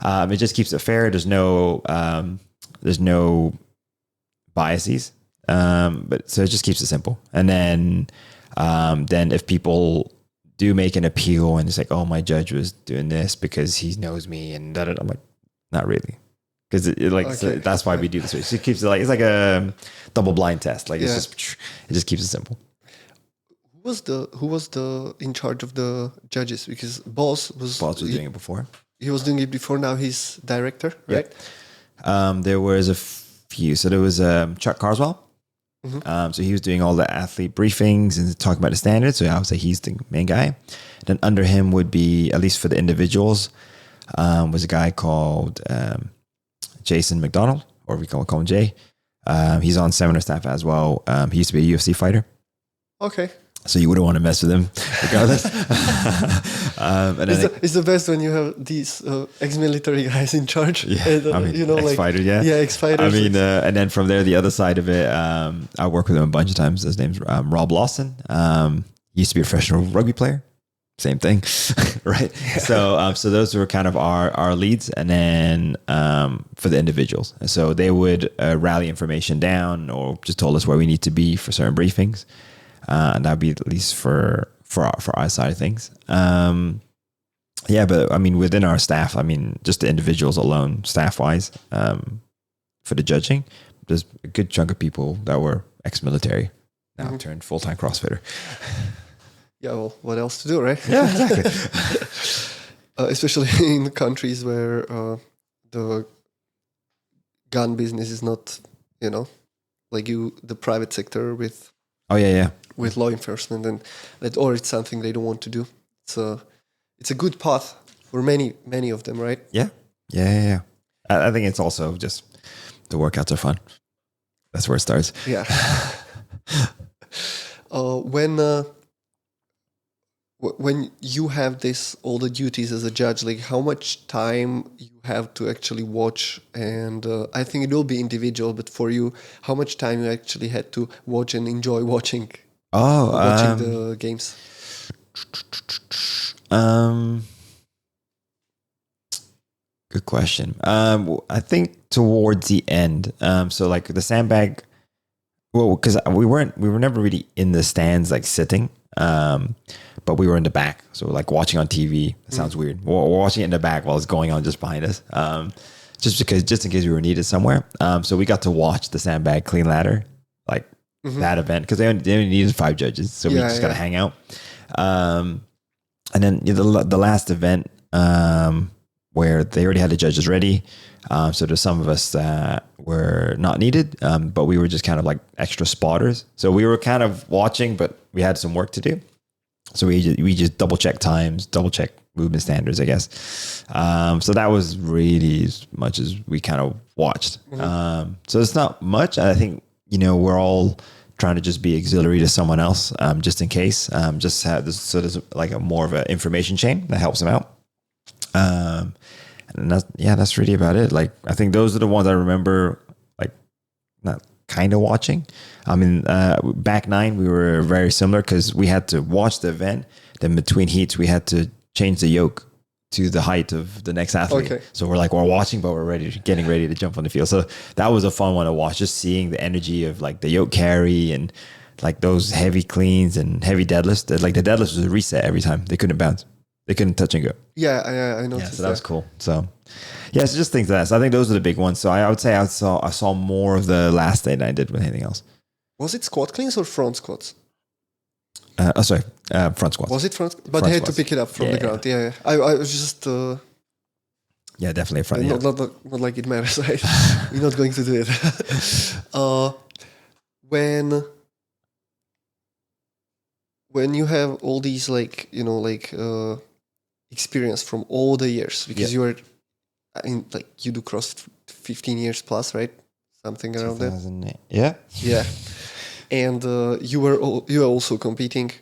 It just keeps it fair. There's no biases. But so it just keeps it simple. And then if people do make an appeal and it's like, oh, my judge was doing this because he knows me and that, I'm like, not really. Because so that's why we do this. It keeps it it's like a double blind test. Like it just keeps it simple. Who was the in charge of the judges? Because Boss was doing it before. He was doing it before. Now he's director, right? There was a few. So there was Chuck Carswell. Mm-hmm. So he was doing all the athlete briefings and talking about the standards. So I would say he's the main guy. Then under him would be, at least for the individuals, was a guy called Jason McDonald, or we call him Jay. He's on seminar staff as well. He used to be a UFC fighter. Okay. So you wouldn't want to mess with him, regardless. It's the best when you have these ex-military guys in charge. Yeah, and, ex-fighter, yeah, ex-fighters. And then from there, the other side of it, I worked with him a bunch of times. His name's Rob Lawson. He used to be a professional rugby player. Same thing, right? Yeah. So those were kind of our leads, and then for the individuals, so they would rally information down, or just told us where we need to be for certain briefings. And that'd be at least for our side of things. But I mean, within our staff, I mean, just the individuals alone, staff wise, for the judging, there's a good chunk of people that were ex-military, now turned full-time CrossFitter. Yeah, well, what else to do, right? Yeah, exactly. Especially in countries where the gun business is not, like the private sector with. Oh yeah. With law enforcement, and or it's something they don't want to do. It's a good path for many of them, right? Yeah. I think it's also just the workouts are fun. That's where it starts. Yeah. When you have all the duties as a judge, like how much time you have to actually watch, and I think it will be individual, but for you, how much time you actually had to watch and enjoy watching the games? Good question. I think towards the end, so like the sandbag, well, because we were never really in the stands like sitting, but we were in the back, so like watching on TV. That sounds weird. We're watching it in the back while it's going on just behind us, just in case we were needed somewhere. So we got to watch the sandbag clean ladder, like that event, because they only needed 5 judges, so we just got to hang out. And then the last event, where they already had the judges ready. So there's some of us that were not needed, but we were just kind of like extra spotters. So we were kind of watching, but we had some work to do. So we just double check times, double check movement standards, I guess. So that was really as much as we kind of watched. So it's not much. I think, we're all trying to just be auxiliary to someone else, just in case, just have this, so there's like a more of an information chain that helps them out. And that's really about it. Like, I think those are the ones I remember, like, not kind of watching. I mean, back 9, we were very similar because we had to watch the event. Then between heats, we had to change the yoke to the height of the next athlete. Okay. So we're watching, but we're getting ready to jump on the field. So that was a fun one to watch, just seeing the energy of like the yoke carry and like those heavy cleans and heavy deadlifts. Like the deadlifts was a reset every time. They couldn't bounce. They couldn't touch and go. Yeah, I noticed. Yeah, so that was cool. So, yeah, so just things like that. So I think those are the big ones. So I would say I saw more of the last day than I did with anything else. Was it squat cleans or front squats? Front squats. Was it front? But they had to pick it up from the ground. Yeah. I was just Yeah, definitely a front. Not like it matters, right? We're not going to do it. When you have all these experience from all the years, because you are, you do CrossFit 15 years plus, right? Something around that. Yeah. Yeah. And you were also competing.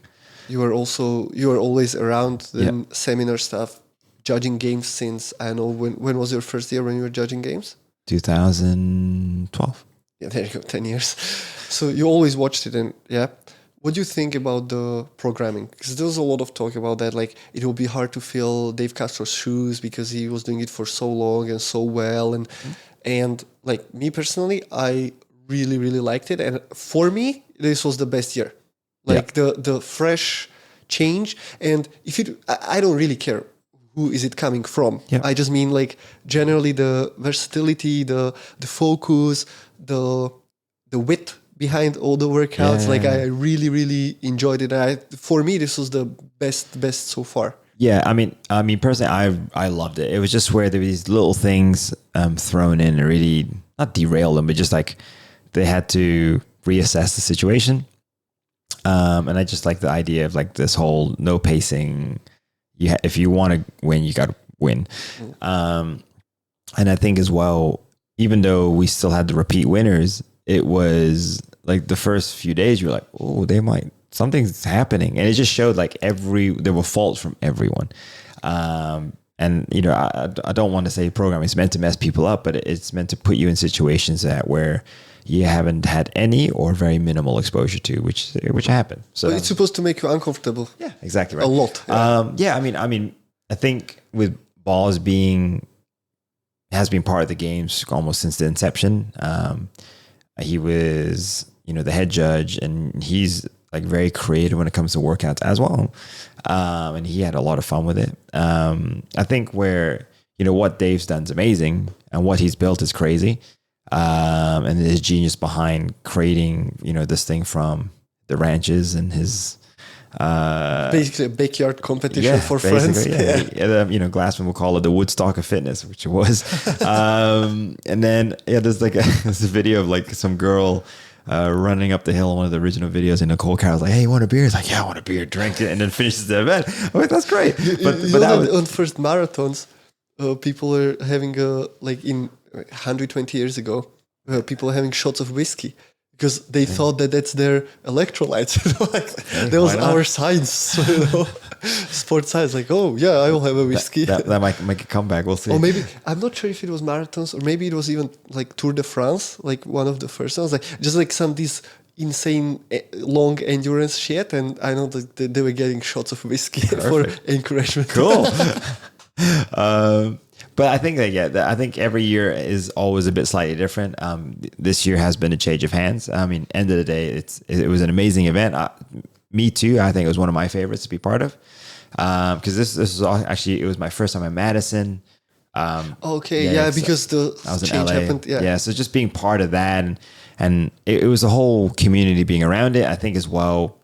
You were always around the seminar stuff, judging games since, I don't know, when was your first year when you were judging games? 2012. Yeah, there you go, 10 years. So you always watched it, and what do you think about the programming? Because there was a lot of talk about that, like it will be hard to fill Dave Castro's shoes because he was doing it for so long and so well, and like me personally, I really, really liked it, and for me, this was the best year. Like the fresh change, and I don't really care who is it coming from. I just mean like generally the versatility, the focus, the width behind all the workouts. I really, really enjoyed it. For me, this was the best so far. Yeah, I mean, personally, I loved it. It was just where there were these little things thrown in and really not derail them, but just like they had to reassess the situation. And I just like the idea of like this whole no pacing. If you want to win, you got to win. And I think as well, even though we still had the repeat winners, it was like the first few days you're like, oh, something's happening. And it just showed like there were faults from everyone. And I don't want to say programming is meant to mess people up, but it's meant to put you in situations where you haven't had any or very minimal exposure to, which happened. So it's supposed to make you uncomfortable. Yeah, exactly right. A lot. Yeah. I mean, I think with Balls has been part of the games almost since the inception. He was, the head judge, and he's like very creative when it comes to workouts as well. And he had a lot of fun with it. I think where, what Dave's done is amazing and what he's built is crazy. And his genius behind creating, this thing from the ranches and his basically a backyard competition for friends. Yeah. Glassman will call it the Woodstock of fitness, which it was. And then there's there's a video of like some girl running up the hill, one of the original videos, and Nicole Carroll's like, "Hey, you want a beer?" He's like, "Yeah, I want a beer." Drink it, and then finishes the event. I'm like, that's great. But on first marathons, people are having in 120 years ago, people are having shots of whiskey because they thought that's their electrolytes. That was our science, sports science. Like, oh yeah, I will have a whiskey. That might make a comeback. We'll see. Or maybe, I'm not sure if it was marathons, or maybe it was even like Tour de France, like one of the first ones, like just like these insane long endurance shit. And I know that they were getting shots of whiskey for encouragement. Cool. But I think I think every year is always a bit slightly different. This year has been a change of hands. I mean, end of the day, it was an amazing event. Me too. I think it was one of my favorites to be part of. Because this was actually, it was my first time in Madison. Because the change happened. Yeah. So just being part of that, and it was the whole community being around it. I think as well.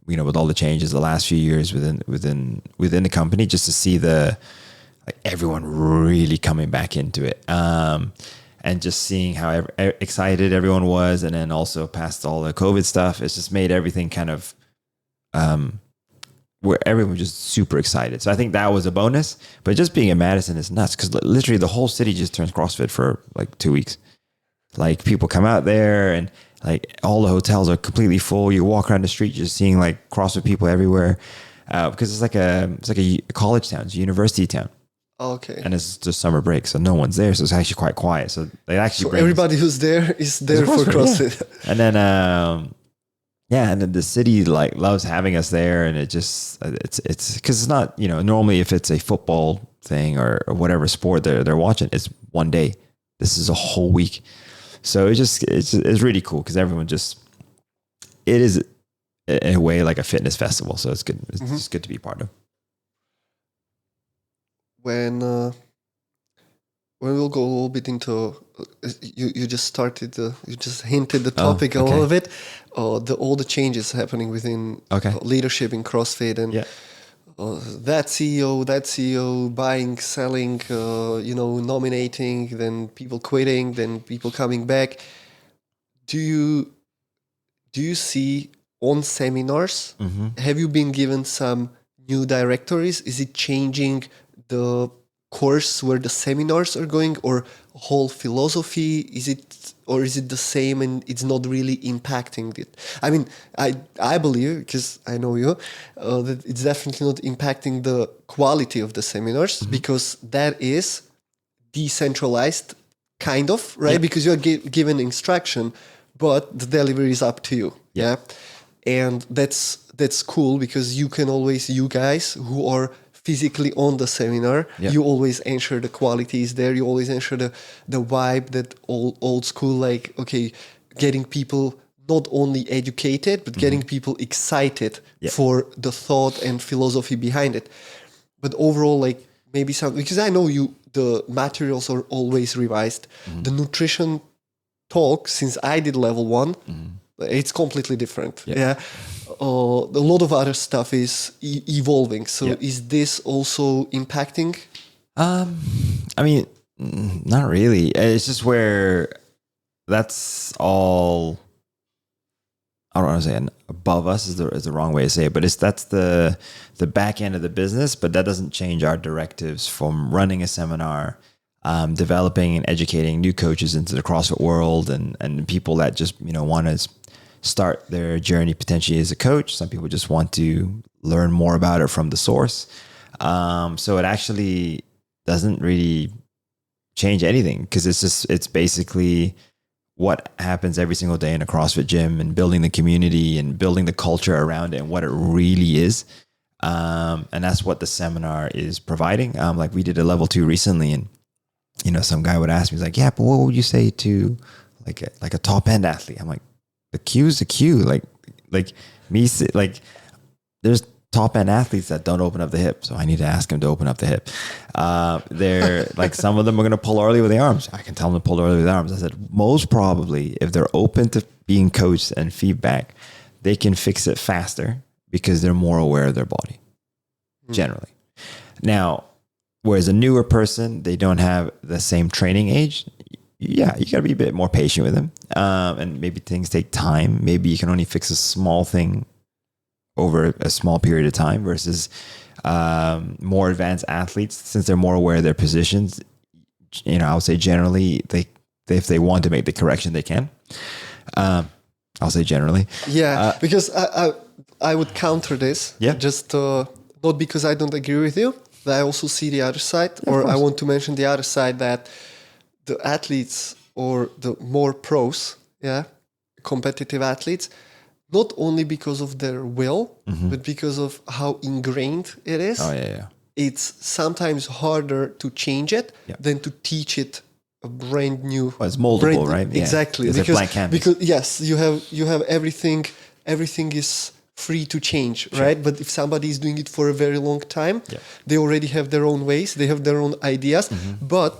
With all the changes the last few years within the company, just to see everyone really coming back into it, and just seeing how excited everyone was, and then also past all the COVID stuff, it's just made everything kind of where everyone was just super excited. So I think that was a bonus. But just being in Madison is nuts because literally the whole city just turns CrossFit for like 2 weeks. Like people come out there and like all the hotels are completely full. You walk around the street, you're just seeing like CrossFit people everywhere because it's like a college town, it's a university town. Okay. And it's just summer break, so no one's there, so it's actually quite quiet. So they actually everybody who's there is there for CrossFit. Yeah. And then and then the city like loves having us there, and it's because it's not normally if it's a football thing or whatever sport they're watching, it's one day. This is a whole week. So it's really cool because everyone it is in a way like a fitness festival. So it's good. It's just good to be part of. When we'll go a little bit into, you just started, you just hinted the topic a little bit, all the changes happening within leadership in CrossFit, and that CEO, buying, selling, nominating, then people quitting, then people coming back. Do you see on seminars, have you been given some new directories? Is it changing the course where the seminars are going, or whole philosophy? Is it the same and it's not really impacting it? I mean, I believe, because I know you, that it's definitely not impacting the quality of the seminars, because that is decentralized, kind of, right? Yeah. Because you're given instruction, but the delivery is up to you. Yeah. And that's cool, because you guys who are physically on the seminar, you always ensure the quality is there. You always ensure the vibe, that old school, like, okay, getting people not only educated, but getting people excited for the thought and philosophy behind it. But overall, like, maybe because I know the materials are always revised. The nutrition talk, since I did level 1, it's completely different. A lot of other stuff is evolving. So is this also impacting? I mean, not really. It's just where that's all, I don't want to say above us is the wrong way to say it, but that's the back end of the business, but that doesn't change our directives from running a seminar, developing and educating new coaches into the CrossFit world, and people that just, want to start their journey potentially as a coach. Some people just want to learn more about it from the source. So it actually doesn't really change anything, because it's basically what happens every single day in a CrossFit gym, and building the community and building the culture around it and what it really is. And that's what the seminar is providing. Like, we did a level 2 recently, and, some guy would ask me, he's like, yeah, but what would you say to like a top end athlete? I'm like, the cue's the cue. Like me, like, there's top end athletes that don't open up the hip, so I need to ask them to open up the hip. They're like, some of them are going to pull early with the arms. I can tell them to pull early with the arms. I said, most probably, if they're open to being coached and feedback, they can fix it faster, because they're more aware of their body, generally. Now, whereas a newer person, they don't have the same training age. Yeah, you got to be a bit more patient with them. And maybe things take time. Maybe you can only fix a small thing over a small period of time, versus more advanced athletes, since they're more aware of their positions. I would say generally, if they want to make the correction, they can. I'll say generally. Yeah, because I would counter this. Yeah. Just not because I don't agree with you, but I also see the other side, or I want to mention the other side, that the athletes, or the more pros, competitive athletes, not only because of their will, but because of how ingrained it is. Oh, yeah. It's sometimes harder to change it than to teach it a brand new. Well, it's moldable, right? Yeah. Exactly. It's a blank canvas. Because yes, you have everything. Everything is free to change, right? But if somebody is doing it for a very long time, they already have their own ways. They have their own ideas. But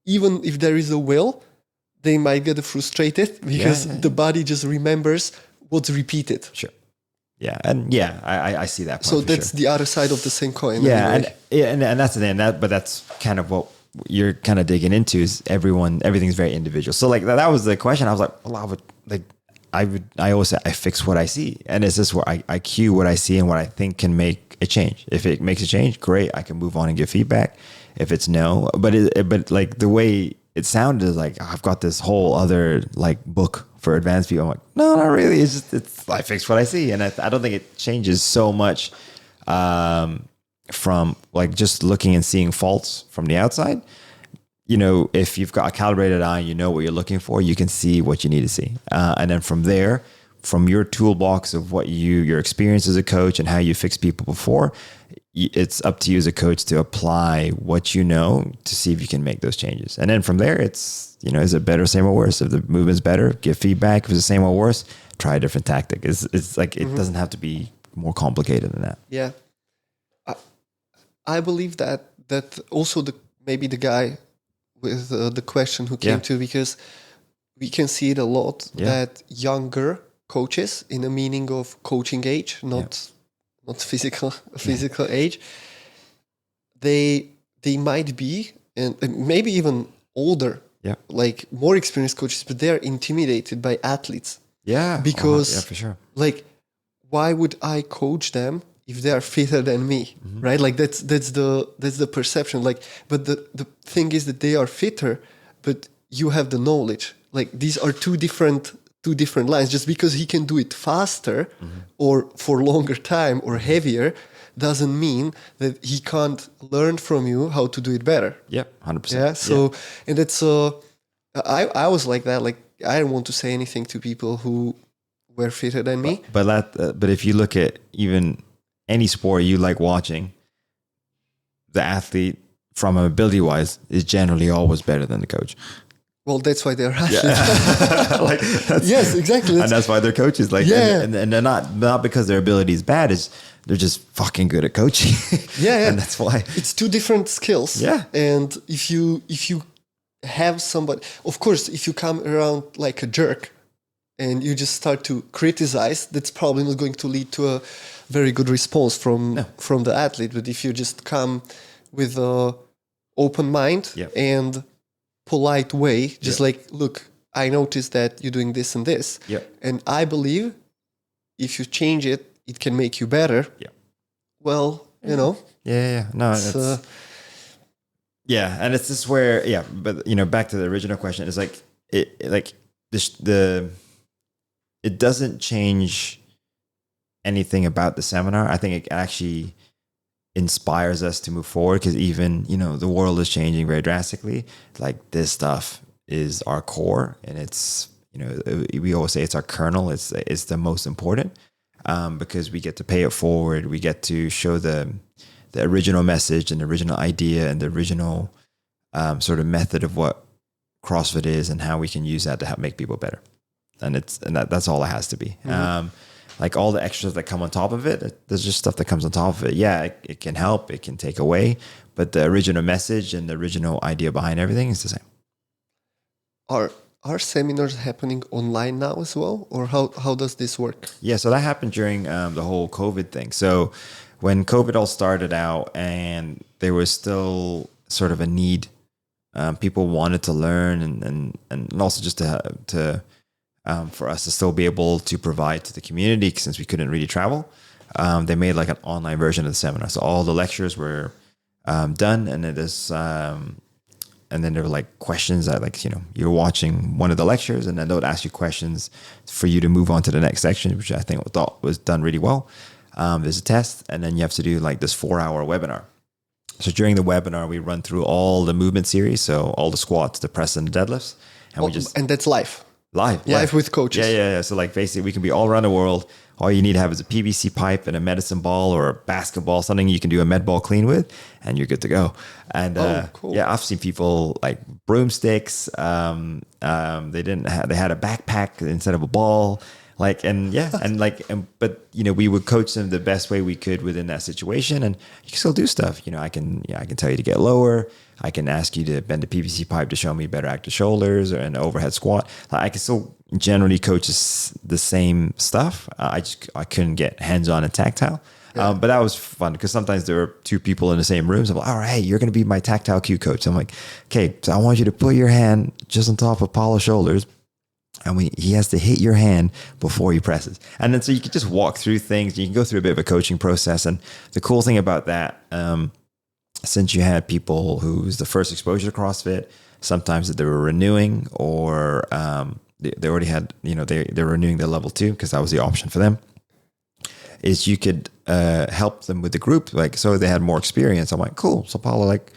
even if there is a will, they might get frustrated, because the body just remembers what's repeated. Sure. Yeah, and I see that point. So that's the other side of the same coin. Yeah, anyway. and that's the thing. But that's kind of what you're kind of digging into, is everything's very individual. So like that was the question. I was like, well, I always say I fix what I see, and it's just where I cue what I see and what I think can make a change. If it makes a change, great, I can move on and give feedback. If it's no, but like the way it sounded is like, I've got this whole other like book for advanced people. I'm like, no, not really. It's I fix what I see, and I don't think it changes so much from like just looking and seeing faults from the outside. If you've got a calibrated eye, what you're looking for, you can see what you need to see, and then from there, from your toolbox of what your experience as a coach and how you fix people before, it's up to you as a coach to apply what you know to see if you can make those changes. And then from there, it's, is it better, same or worse? If the movement's better, give feedback. If it's the same or worse, try a different tactic. It's like, it doesn't have to be more complicated than that. Yeah. I believe that also maybe the guy with the question who came to, because we can see it a lot that younger coaches, in the meaning of coaching age, not not physical age, they might be, and maybe even older, like more experienced coaches, but they're intimidated by athletes. Yeah. Because for sure. Like, why would I coach them if they are fitter than me? Right? Like that's the perception. Like, but the thing is that they are fitter, but you have the knowledge. Like, these are two different lines. Just because he can do it faster or for longer time or heavier doesn't mean that he can't learn from you how to do it better. Yep, 100%. Yeah. So, and it's I was like that. Like, I didn't want to say anything to people who were fitter than me. But if you look at even any sport you like watching, the athlete, from ability wise, is generally always better than the coach. Well, that's why they're athletes. Yes, exactly. And that's why they're coaches. Like, and they're not because their ability is bad. They're just fucking good at coaching. Yeah. And that's why it's two different skills. Yeah. And if you have somebody, of course, if you come around like a jerk and you just start to criticize, that's probably not going to lead to a very good response from the athlete. But if you just come with a open mind and polite way, just like, look, I noticed that you're doing this and this, and I believe if you change it, it can make you better. Well, you know. No, it's and it's just where but back to the original question, it's like it doesn't change anything about the seminar. I think it actually inspires us to move forward, because even the world is changing very drastically. Like, this stuff is our core, and it's we always say it's our kernel. It's the most important, because we get to pay it forward. We get to show the original message and the original idea and the original sort of method of what CrossFit is and how we can use that to help make people better. And that's all it has to be. Like, all the extras that come on top of it, there's just stuff that comes on top of it. Yeah, it can help, it can take away, but the original message and the original idea behind everything is the same. Are seminars happening online now as well, or how does this work? Yeah, so that happened during the whole COVID thing. So when COVID all started out, and there was still sort of a need, people wanted to learn, and also just to for us to still be able to provide to the community, since we couldn't really travel. They made like an online version of the seminar. So all the lectures were done, and it is, and then there were like questions that, like, you're watching one of the lectures, and then they would ask you questions for you to move on to the next section, which I thought was done really well. There's a test, and then you have to do like this 4-hour webinar. So during the webinar, we run through all the movement series. So all the squats, the press, and the deadlifts. And and that's live. Live with coaches. Yeah. So like, basically, we can be all around the world. All you need to have is a PVC pipe and a medicine ball or a basketball, something you can do a med ball clean with, and you're good to go. And cool. I've seen people like broomsticks. They had a backpack instead of a ball. But we would coach them the best way we could within that situation, and you can still do stuff. I can tell you to get lower. I can ask you to bend a PVC pipe to show me better active shoulders, or an overhead squat. I can still generally coach the same stuff. I couldn't get hands-on and tactile. But that was fun, because sometimes there were two people in the same room. So I'm like, all right, hey, you're going to be my tactile cue coach. I'm like, okay, so I want you to put your hand just on top of Paulo's shoulders, and he has to hit your hand before he presses. And then so you can just walk through things. You can go through a bit of a coaching process. And the cool thing about that, since you had people who's the first exposure to CrossFit, sometimes that they were renewing, or they already had, they're renewing their level 2, because that was the option for them, is you could help them with the group. Like, so they had more experience. I'm like, cool. So Paulo, like,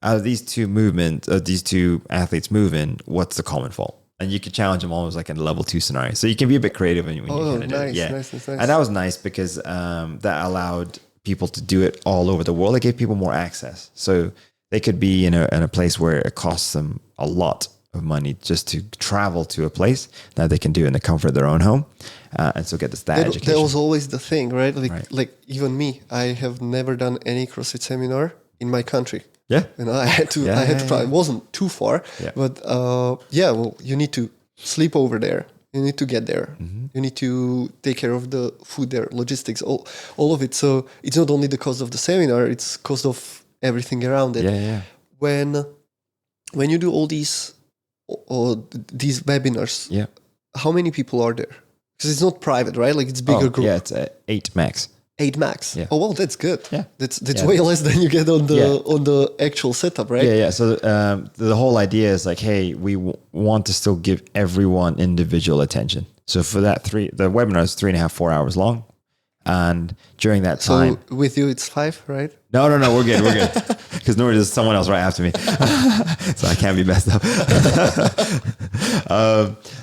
out of these two athletes moving, what's the common fault? And you could challenge them almost like in a level 2 scenario. So you can be a bit creative when you kind of do it. Yeah. Nice. And that was nice, because that allowed people to do it all over the world. It gave people more access. So they could be in a place where it costs them a lot of money just to travel to a place that they can do in the comfort of their own home, and so get that education. That was always the thing, right? Like even me, I have never done any CrossFit seminar in my country. Yeah, I had to try. It wasn't too far, but well, you need to sleep over there. You need to get there. You need to take care of the food there, logistics, all of it. So it's not only the cost of the seminar, it's cost of everything around it. Yeah. When you do all these webinars, how many people are there? Because it's not private, right? Like it's bigger group. Yeah, it's 8 max. 8 max. Yeah. Oh well, that's good. Yeah, that's way less than you get on the actual setup, right? Yeah. So the whole idea is like, hey, we want to still give everyone individual attention. So for that the webinar is 3.5, 4 hours long, and during that time, so with you it's 5, right? No, we're good. Because normally there's someone else right after me, so I can't be messed up.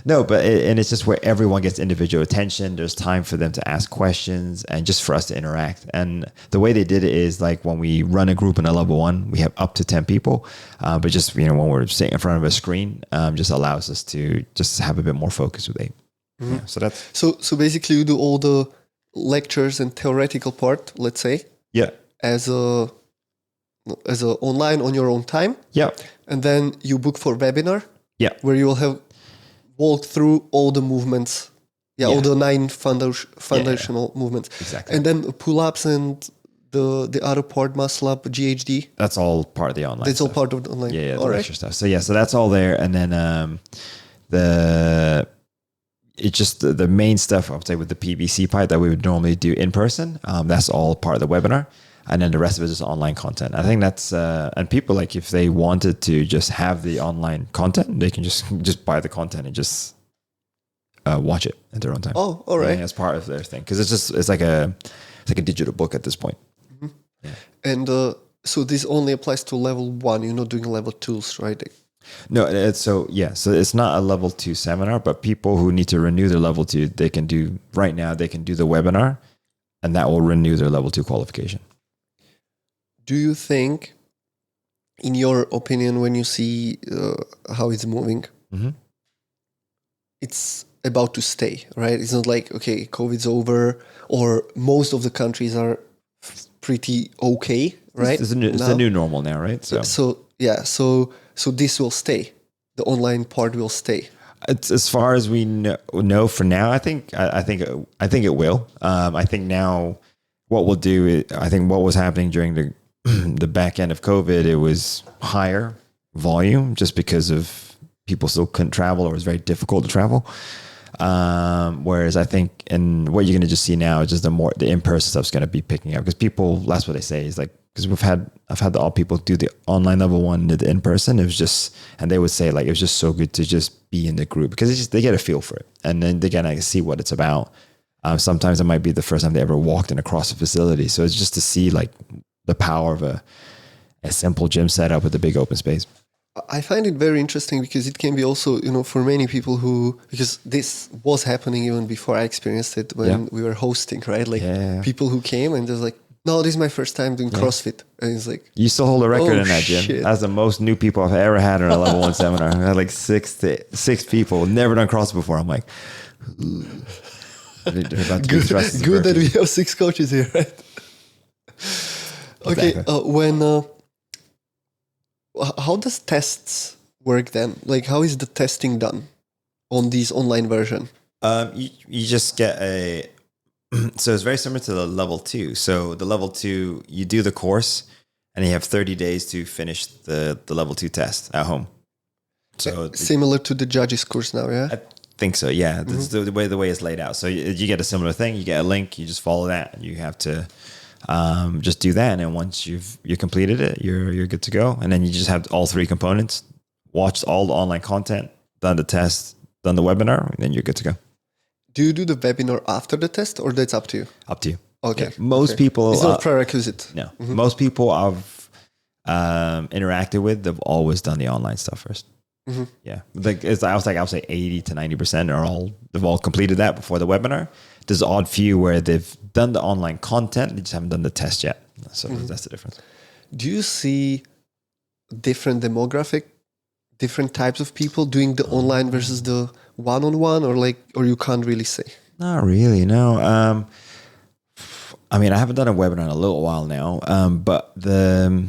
No, but it's just where everyone gets individual attention. There's time for them to ask questions and just for us to interact. And the way they did it is like when we run a group in a level 1, we have up to 10 people. But just when we're sitting in front of a screen, just allows us to just have a bit more focus with 8. Yeah, so that's so basically you do all the lectures and theoretical part, let's say. Yeah. As a online on your own time. Yeah. And then you book for webinar. Yeah. Where you will have walked through all the movements. All the 9 foundational movements. Exactly. And then pull-ups and the other part, muscle up, GHD. That's all part of the online. That's stuff. all part of the online. Yeah, the all lecture stuff. So so that's all there. And then it's just the main stuff, I would say, with the PBC part that we would normally do in person. That's all part of the webinar. And then the rest of it is online content. I think that's, and people, like, if they wanted to just have the online content, they can just buy the content and just watch it at their own time. Oh, all right. Yeah, as part of their thing. Because it's like a digital book at this point. Mm-hmm. Yeah. And so this only applies to level 1. You're not doing level 2s, right? No, so it's not a level 2 seminar, but people who need to renew their level 2, they can do the webinar, and that will renew their level 2 qualification. Do you think, in your opinion, when you see how it's moving, it's about to stay, right? It's not like, okay, COVID's over, or most of the countries are pretty okay, right? It's a new normal now, right? So this will stay. The online part will stay. It's, as far as we know for now, I think it will. I think now what we'll do is, I think what was happening during the back end of COVID, it was higher volume just because of people still couldn't travel, or it was very difficult to travel. Whereas I think, and what you're going to just see now is just the in-person stuff's going to be picking up, because people, that's what they say, is like, because I've had all people do the online level 1, did the in-person. It was just, and they would say like, it was just so good to just be in the group, because they get a feel for it, and then they get to see what it's about. Sometimes it might be the first time they ever walked in a CrossFit facility. So it's just to see like the power of a simple gym setup with a big open space. I find it very interesting, because it can be also, for many people because this was happening even before I experienced it when we were hosting, right? Like people who came and just like, no, this is my first time doing CrossFit. And it's like, you still hold a record in that gym. Shit. That's the most new people I've ever had in a level 1 seminar. I had like six people, never done CrossFit before. I'm like, they're about to be thrust. Good that we have 6 coaches here, right? Okay, how does tests work then? Like, how is the testing done on these online version? You just get so it's very similar to the level 2. So the level 2, you do the course and you have 30 days to finish the level 2 test at home. So similar to the judges course now, yeah? I think so, yeah. That's the way it's laid out. So you get a similar thing. You get a link, you just follow that, and you have to just do that. And then once you've completed it, you're good to go. And then you just have all 3 components, watched all the online content, done the test, done the webinar, and then you're good to go. Do you do the webinar after the test, or that's up to you? Up to you. Okay. Yeah. Most people... It's not prerequisite. No. Most people I've interacted with, they've always done the online stuff first. Yeah. Like I would say 80 to 90% they've all completed that before the webinar. There's an odd few where they've done the online content, they just haven't done the test yet. So that's the difference. Do you see different demographic, different types of people doing the online versus the one-on-one, or you can't really say? Not really, no. I mean, I haven't done a webinar in a little while now, but the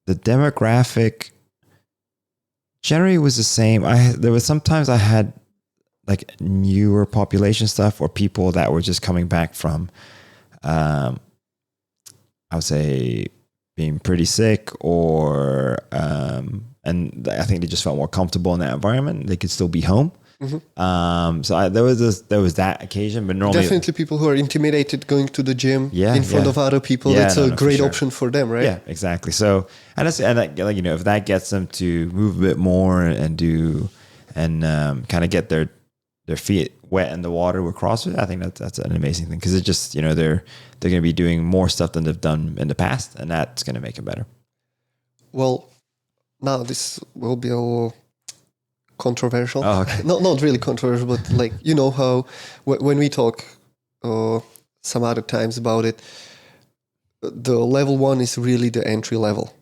demographic generally was the same. There was sometimes I had like newer population stuff, or people that were just coming back from, I would say, being pretty sick, or and I think they just felt more comfortable in that environment. They could still be home. So there was that occasion, but normally definitely people who are intimidated going to the gym in front of other people. It's a great option for them, right? Yeah, exactly. So like, you know, if that gets them to move a bit more and do and kind of get their feet wet in the water with CrossFit, I think that's an amazing thing, because it just, you know, they're going to be doing more stuff than they've done in the past, and that's going to make it better. Well, now this will be a little controversial. Oh, okay. Not really controversial, but like, you know how when we talk some other times about it, the level 1 is really the entry level.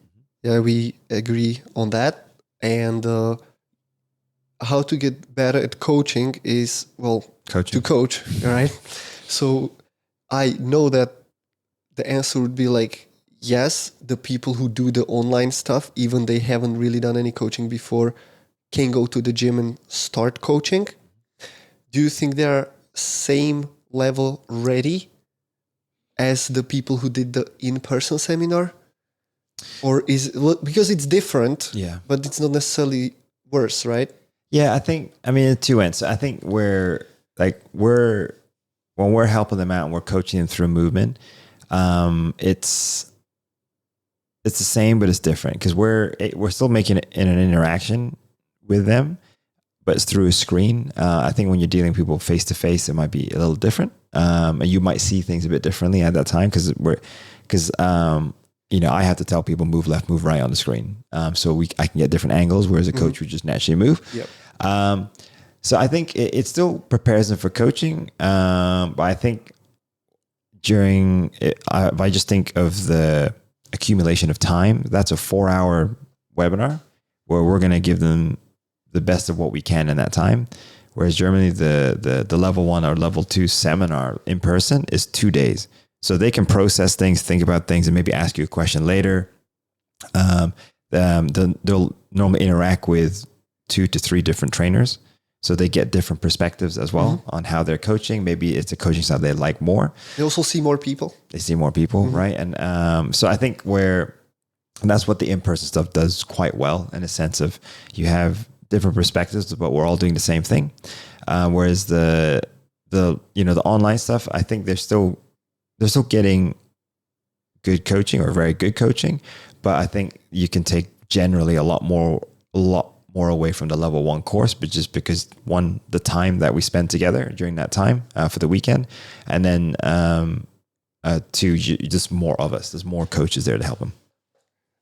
Yeah, we agree on that. And how to get better at coaching is, well, to coach, right? So I know that the answer would be like, yes, the people who do the online stuff, even they haven't really done any coaching before, can go to the gym and start coaching. Do you think they are same level ready as the people who did the in-person seminar? Or because it's different, but it's not necessarily worse, right? Yeah, I mean, two ends. I think when we're helping them out and we're coaching them through movement, it's the same, but it's different, because we're still making it in an interaction with them, but it's through a screen. I think when you're dealing with people face to face, it might be a little different, and you might see things a bit differently at that time, because you know, I have to tell people move left, move right on the screen, so I can get different angles, whereas a coach would just naturally move. Yep. So I think it still prepares them for coaching, but I think if I just think of the accumulation of time, that's a 4-hour webinar where we're going to give them the best of what we can in that time. Whereas generally the level 1 or level 2 seminar in person is 2 days. So they can process things, think about things, and maybe ask you a question later. They'll normally interact with 2 to 3 different trainers. So they get different perspectives as well on how they're coaching. Maybe it's a coaching style they like more. They also see more people. They see more people, right? And so I think that's what the in-person stuff does quite well, in a sense of you have different perspectives, but we're all doing the same thing. Whereas the online stuff, I think they're still getting good coaching, or very good coaching, but I think you can take generally a lot more away from the level 1 course, but just because, one, the time that we spend together during that time for the weekend, and then 2, just more of us. There's more coaches there to help them.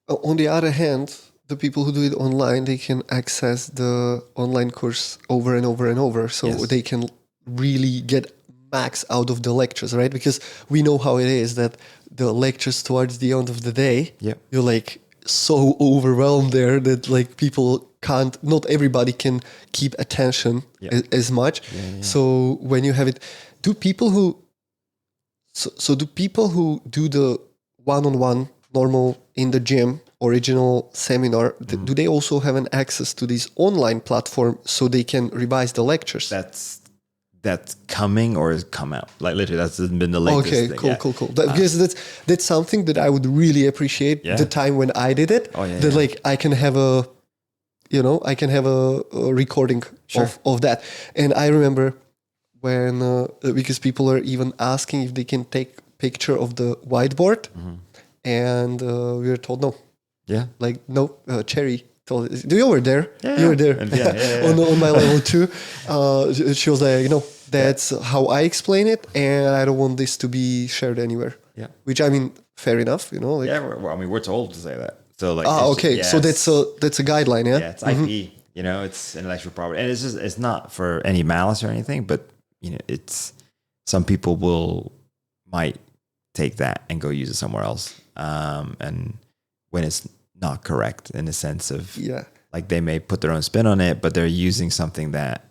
On the other hand, the people who do it online, they can access the online course over and over and over, so they can really get max out of the lectures, right? Because we know how it is that the lectures towards the end of the day, you're like so overwhelmed there that like people not everybody can keep attention as much. So when you have it, do people who do the one-on-one normal in the gym original seminar, do they also have an access to this online platform so they can revise the lectures? That's coming, or has come out. Like literally, that's been the latest thing. Okay, cool. Because that's something that I would really appreciate the time when I did it. Like I can have a recording of that. And I remember when, because people are even asking if they can take picture of the whiteboard, and we were told no. Yeah. Like, no, Cherry told us, you were there. Yeah. You were there. On my level 2. She was like, that's how I explain it, and I don't want this to be shared anywhere. Yeah. Which, I mean, fair enough, Like, we're told to say that. So like, okay. So that's a guideline, yeah? Yeah, it's IP, it's intellectual property. And it's not for any malice or anything, but it's, some people might take that and go use it somewhere else. And when it's not correct, in the sense of like they may put their own spin on it, but they're using something that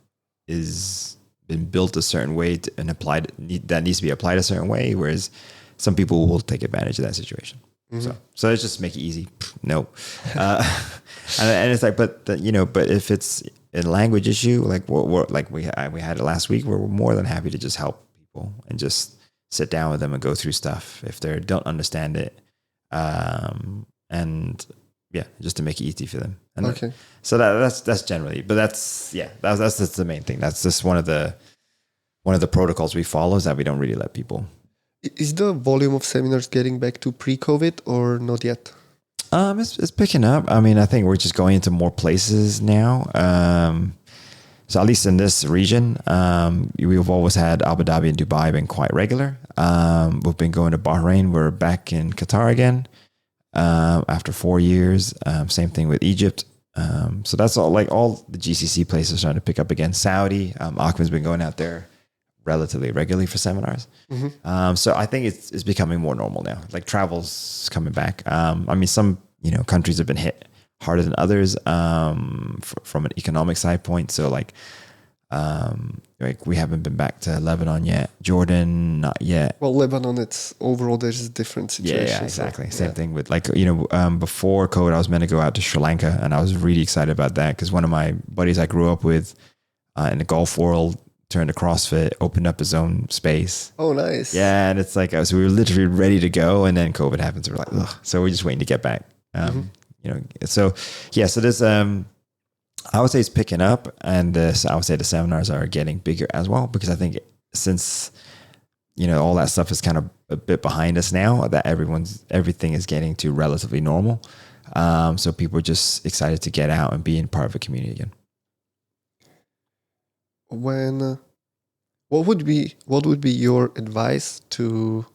is been built a certain way and applied, that needs to be applied a certain way, whereas some people will take advantage of that situation. So let's just make it easy. No, and it's like, but if a language issue, like we had it last week, where we're more than happy to just help people and just sit down with them and go through stuff if they don't understand it, and just to make it easy for them. And okay. So that's generally, but that's the main thing. That's just one of the protocols we follow, is that we don't really let people. Is the volume of seminars getting back to pre-COVID or not yet? It's picking up. I mean, I think we're just going into more places now. So at least in this region, we've always had Abu Dhabi and Dubai been quite regular. We've been going to Bahrain. We're back in Qatar again after 4 years. Same thing with Egypt. So that's all. Like all the GCC places are starting to pick up again. Saudi, Ahmed's been going out there relatively regularly for seminars. Mm-hmm. So I think it's becoming more normal now. Like travel's coming back. I mean, some countries have been hit harder than others from an economic side point. So like we haven't been back to Lebanon yet. Jordan, not yet. Well, Lebanon, it's overall there's a different situation. Yeah, exactly. So, Same thing with before COVID, I was meant to go out to Sri Lanka, and I was really excited about that because one of my buddies I grew up with in the golf world turned to CrossFit, opened up his own space. Oh, nice. Yeah, and it's like so we were literally ready to go, and then COVID happens. We're like, ugh. So we're just waiting to get back. So there's I would say it's picking up, and I would say the seminars are getting bigger as well, because I think since all that stuff is kind of a bit behind us now, that everything is getting to relatively normal. So people are just excited to get out and be in part of a community again. What would be your advice to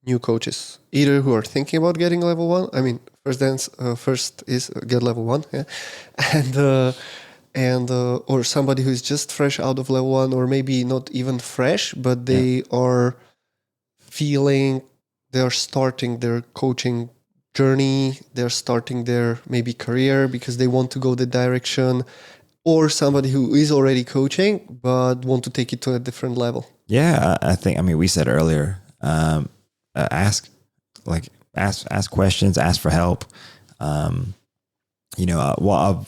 new coaches, either who are thinking about getting level 1? I mean, first is get level 1, yeah, and or somebody who is just fresh out of level 1, or maybe not even fresh, but they are feeling they're starting their coaching journey, they're starting their maybe career because they want to go the direction, or somebody who is already coaching but want to take it to a different level. Yeah, I think. I mean, we said earlier. Ask questions, ask for help. What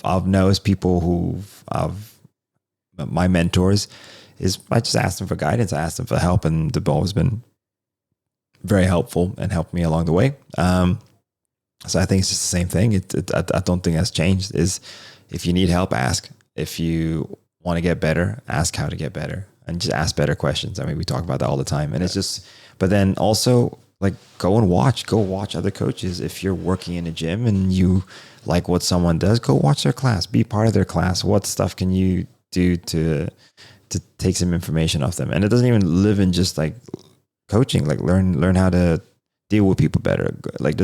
I've noticed people my mentors is I just ask them for guidance. I ask them for help, and they've always been very helpful and helped me along the way. So I think it's just the same thing. I don't think that's changed. Is if you need help, ask. If you want to get better, ask how to get better, and just ask better questions. I mean, we talk about that all the time, and it's just. But then also, like, go watch other coaches. If you're working in a gym and you like what someone does, go watch their class, be part of their class. What stuff can you do to take some information off them? And it doesn't even live in just like coaching, like learn how to deal with people better. Like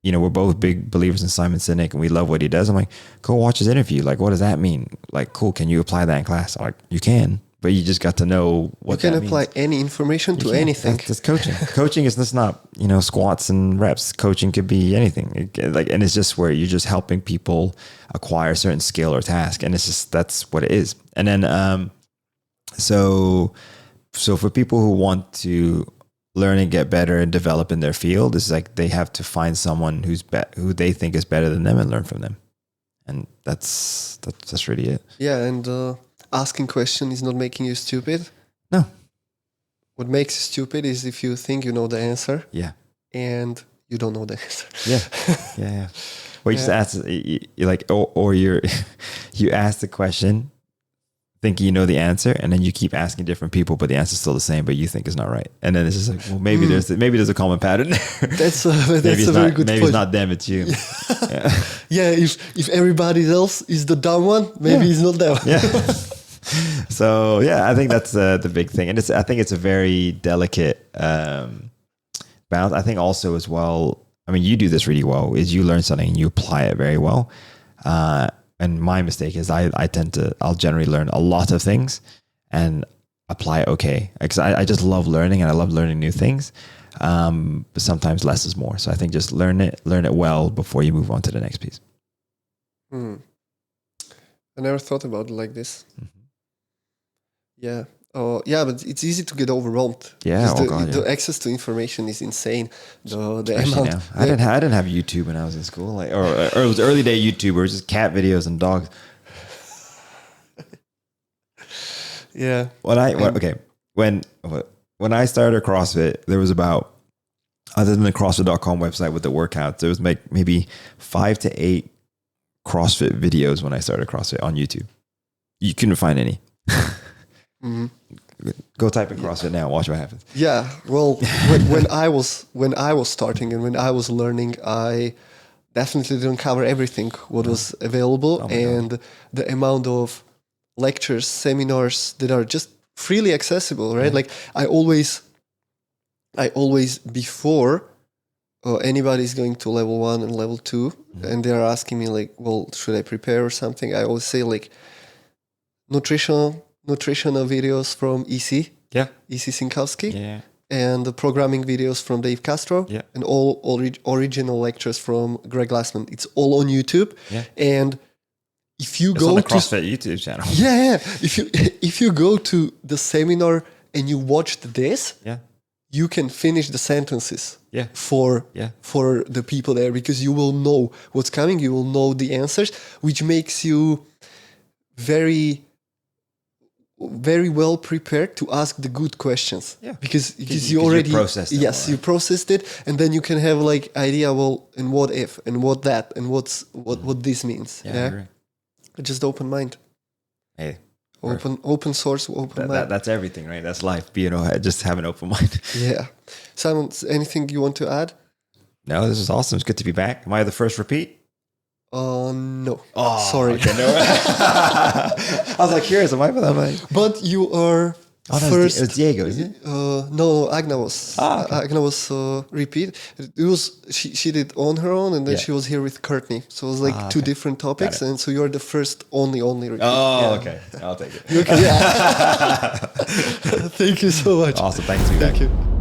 we're both big believers in Simon Sinek and we love what he does. I'm like, go watch his interview. Like, what does that mean? Like, cool. Can you apply that in class? I'm like, you can. But you just got to know what that means. You can apply any information to anything. That's coaching. Coaching is just not, squats and reps. Coaching could be anything. And it's just where you're just helping people acquire a certain skill or task. And it's just, that's what it is. And then, so for people who want to learn and get better and develop in their field, it's like they have to find someone who they think is better than them and learn from them. And that's really it. Yeah. And, asking question is not making you stupid. No. What makes you stupid is if you think you know the answer. Yeah. And you don't know the answer. Yeah. Well, you just ask, you ask the question, thinking you know the answer, and then you keep asking different people, but the answer's still the same, but you think it's not right. And then it's just like, well, maybe there's a common pattern. That's a very good point. Maybe it's not them, it's you. Yeah. If everybody else is the dumb one, maybe it's not them. Yeah. So I think that's the big thing, and I think it's a very delicate balance. I think also as well. I mean, you do this really well. Is you learn something and you apply it very well. And my mistake is I'll generally learn a lot of things and apply it okay, because I just love learning and I love learning new things. But sometimes less is more. So I think just learn it well before you move on to the next piece. I never thought about it like this. Mm-hmm. Yeah. Yeah, but it's easy to get overwhelmed. Yeah, the access to information is insane. The amount. Now. I didn't have YouTube when I was in school, or it was early day YouTube, where it was just cat videos and dogs. Yeah. When I started CrossFit, there was about, other than the CrossFit.com website with the workouts, there was maybe 5 to 8 CrossFit videos when I started CrossFit on YouTube. You couldn't find any. Mm-hmm. Go type in CrossFit now. Watch what happens. Yeah. Well, when I was starting and when I was learning, I definitely didn't cover everything what was available, and the amount of lectures, seminars that are just freely accessible, right? Like I always before anybody's going to level 1 and level 2, and they're asking me like, well, should I prepare or something? I always say like nutritional videos from EC Sinkowski, and the programming videos from Dave Castro, and all original lectures from Greg Glassman. It's all on YouTube, and if you go on the to CrossFit YouTube channel, if you go to the seminar and you watched this, you can finish the sentences for the people there, because you will know what's coming, you will know the answers, which makes you very, very well prepared to ask the good questions. Because you already processed it. You processed it, and then you can have like idea, well, and what if, and what that, and what this means. I agree. Just open mind. Hey. Open source, open mind. That's everything, right? That's life. Just have an open mind. Yeah. Simon, anything you want to add? No, this is awesome. It's good to be back. Am I the first repeat? No. Oh, sorry. Okay, no. I was like curious. Am I? But you are first. It was Diego, isn't it? No, Agna was. Agna was repeat. It was she did on her own, and then she was here with Courtney. So it was like two different topics, and so you're the first only repeat. Oh, okay. I'll take it. Okay, yeah. Thank you so much. Awesome. Thanks to be back. Thank you.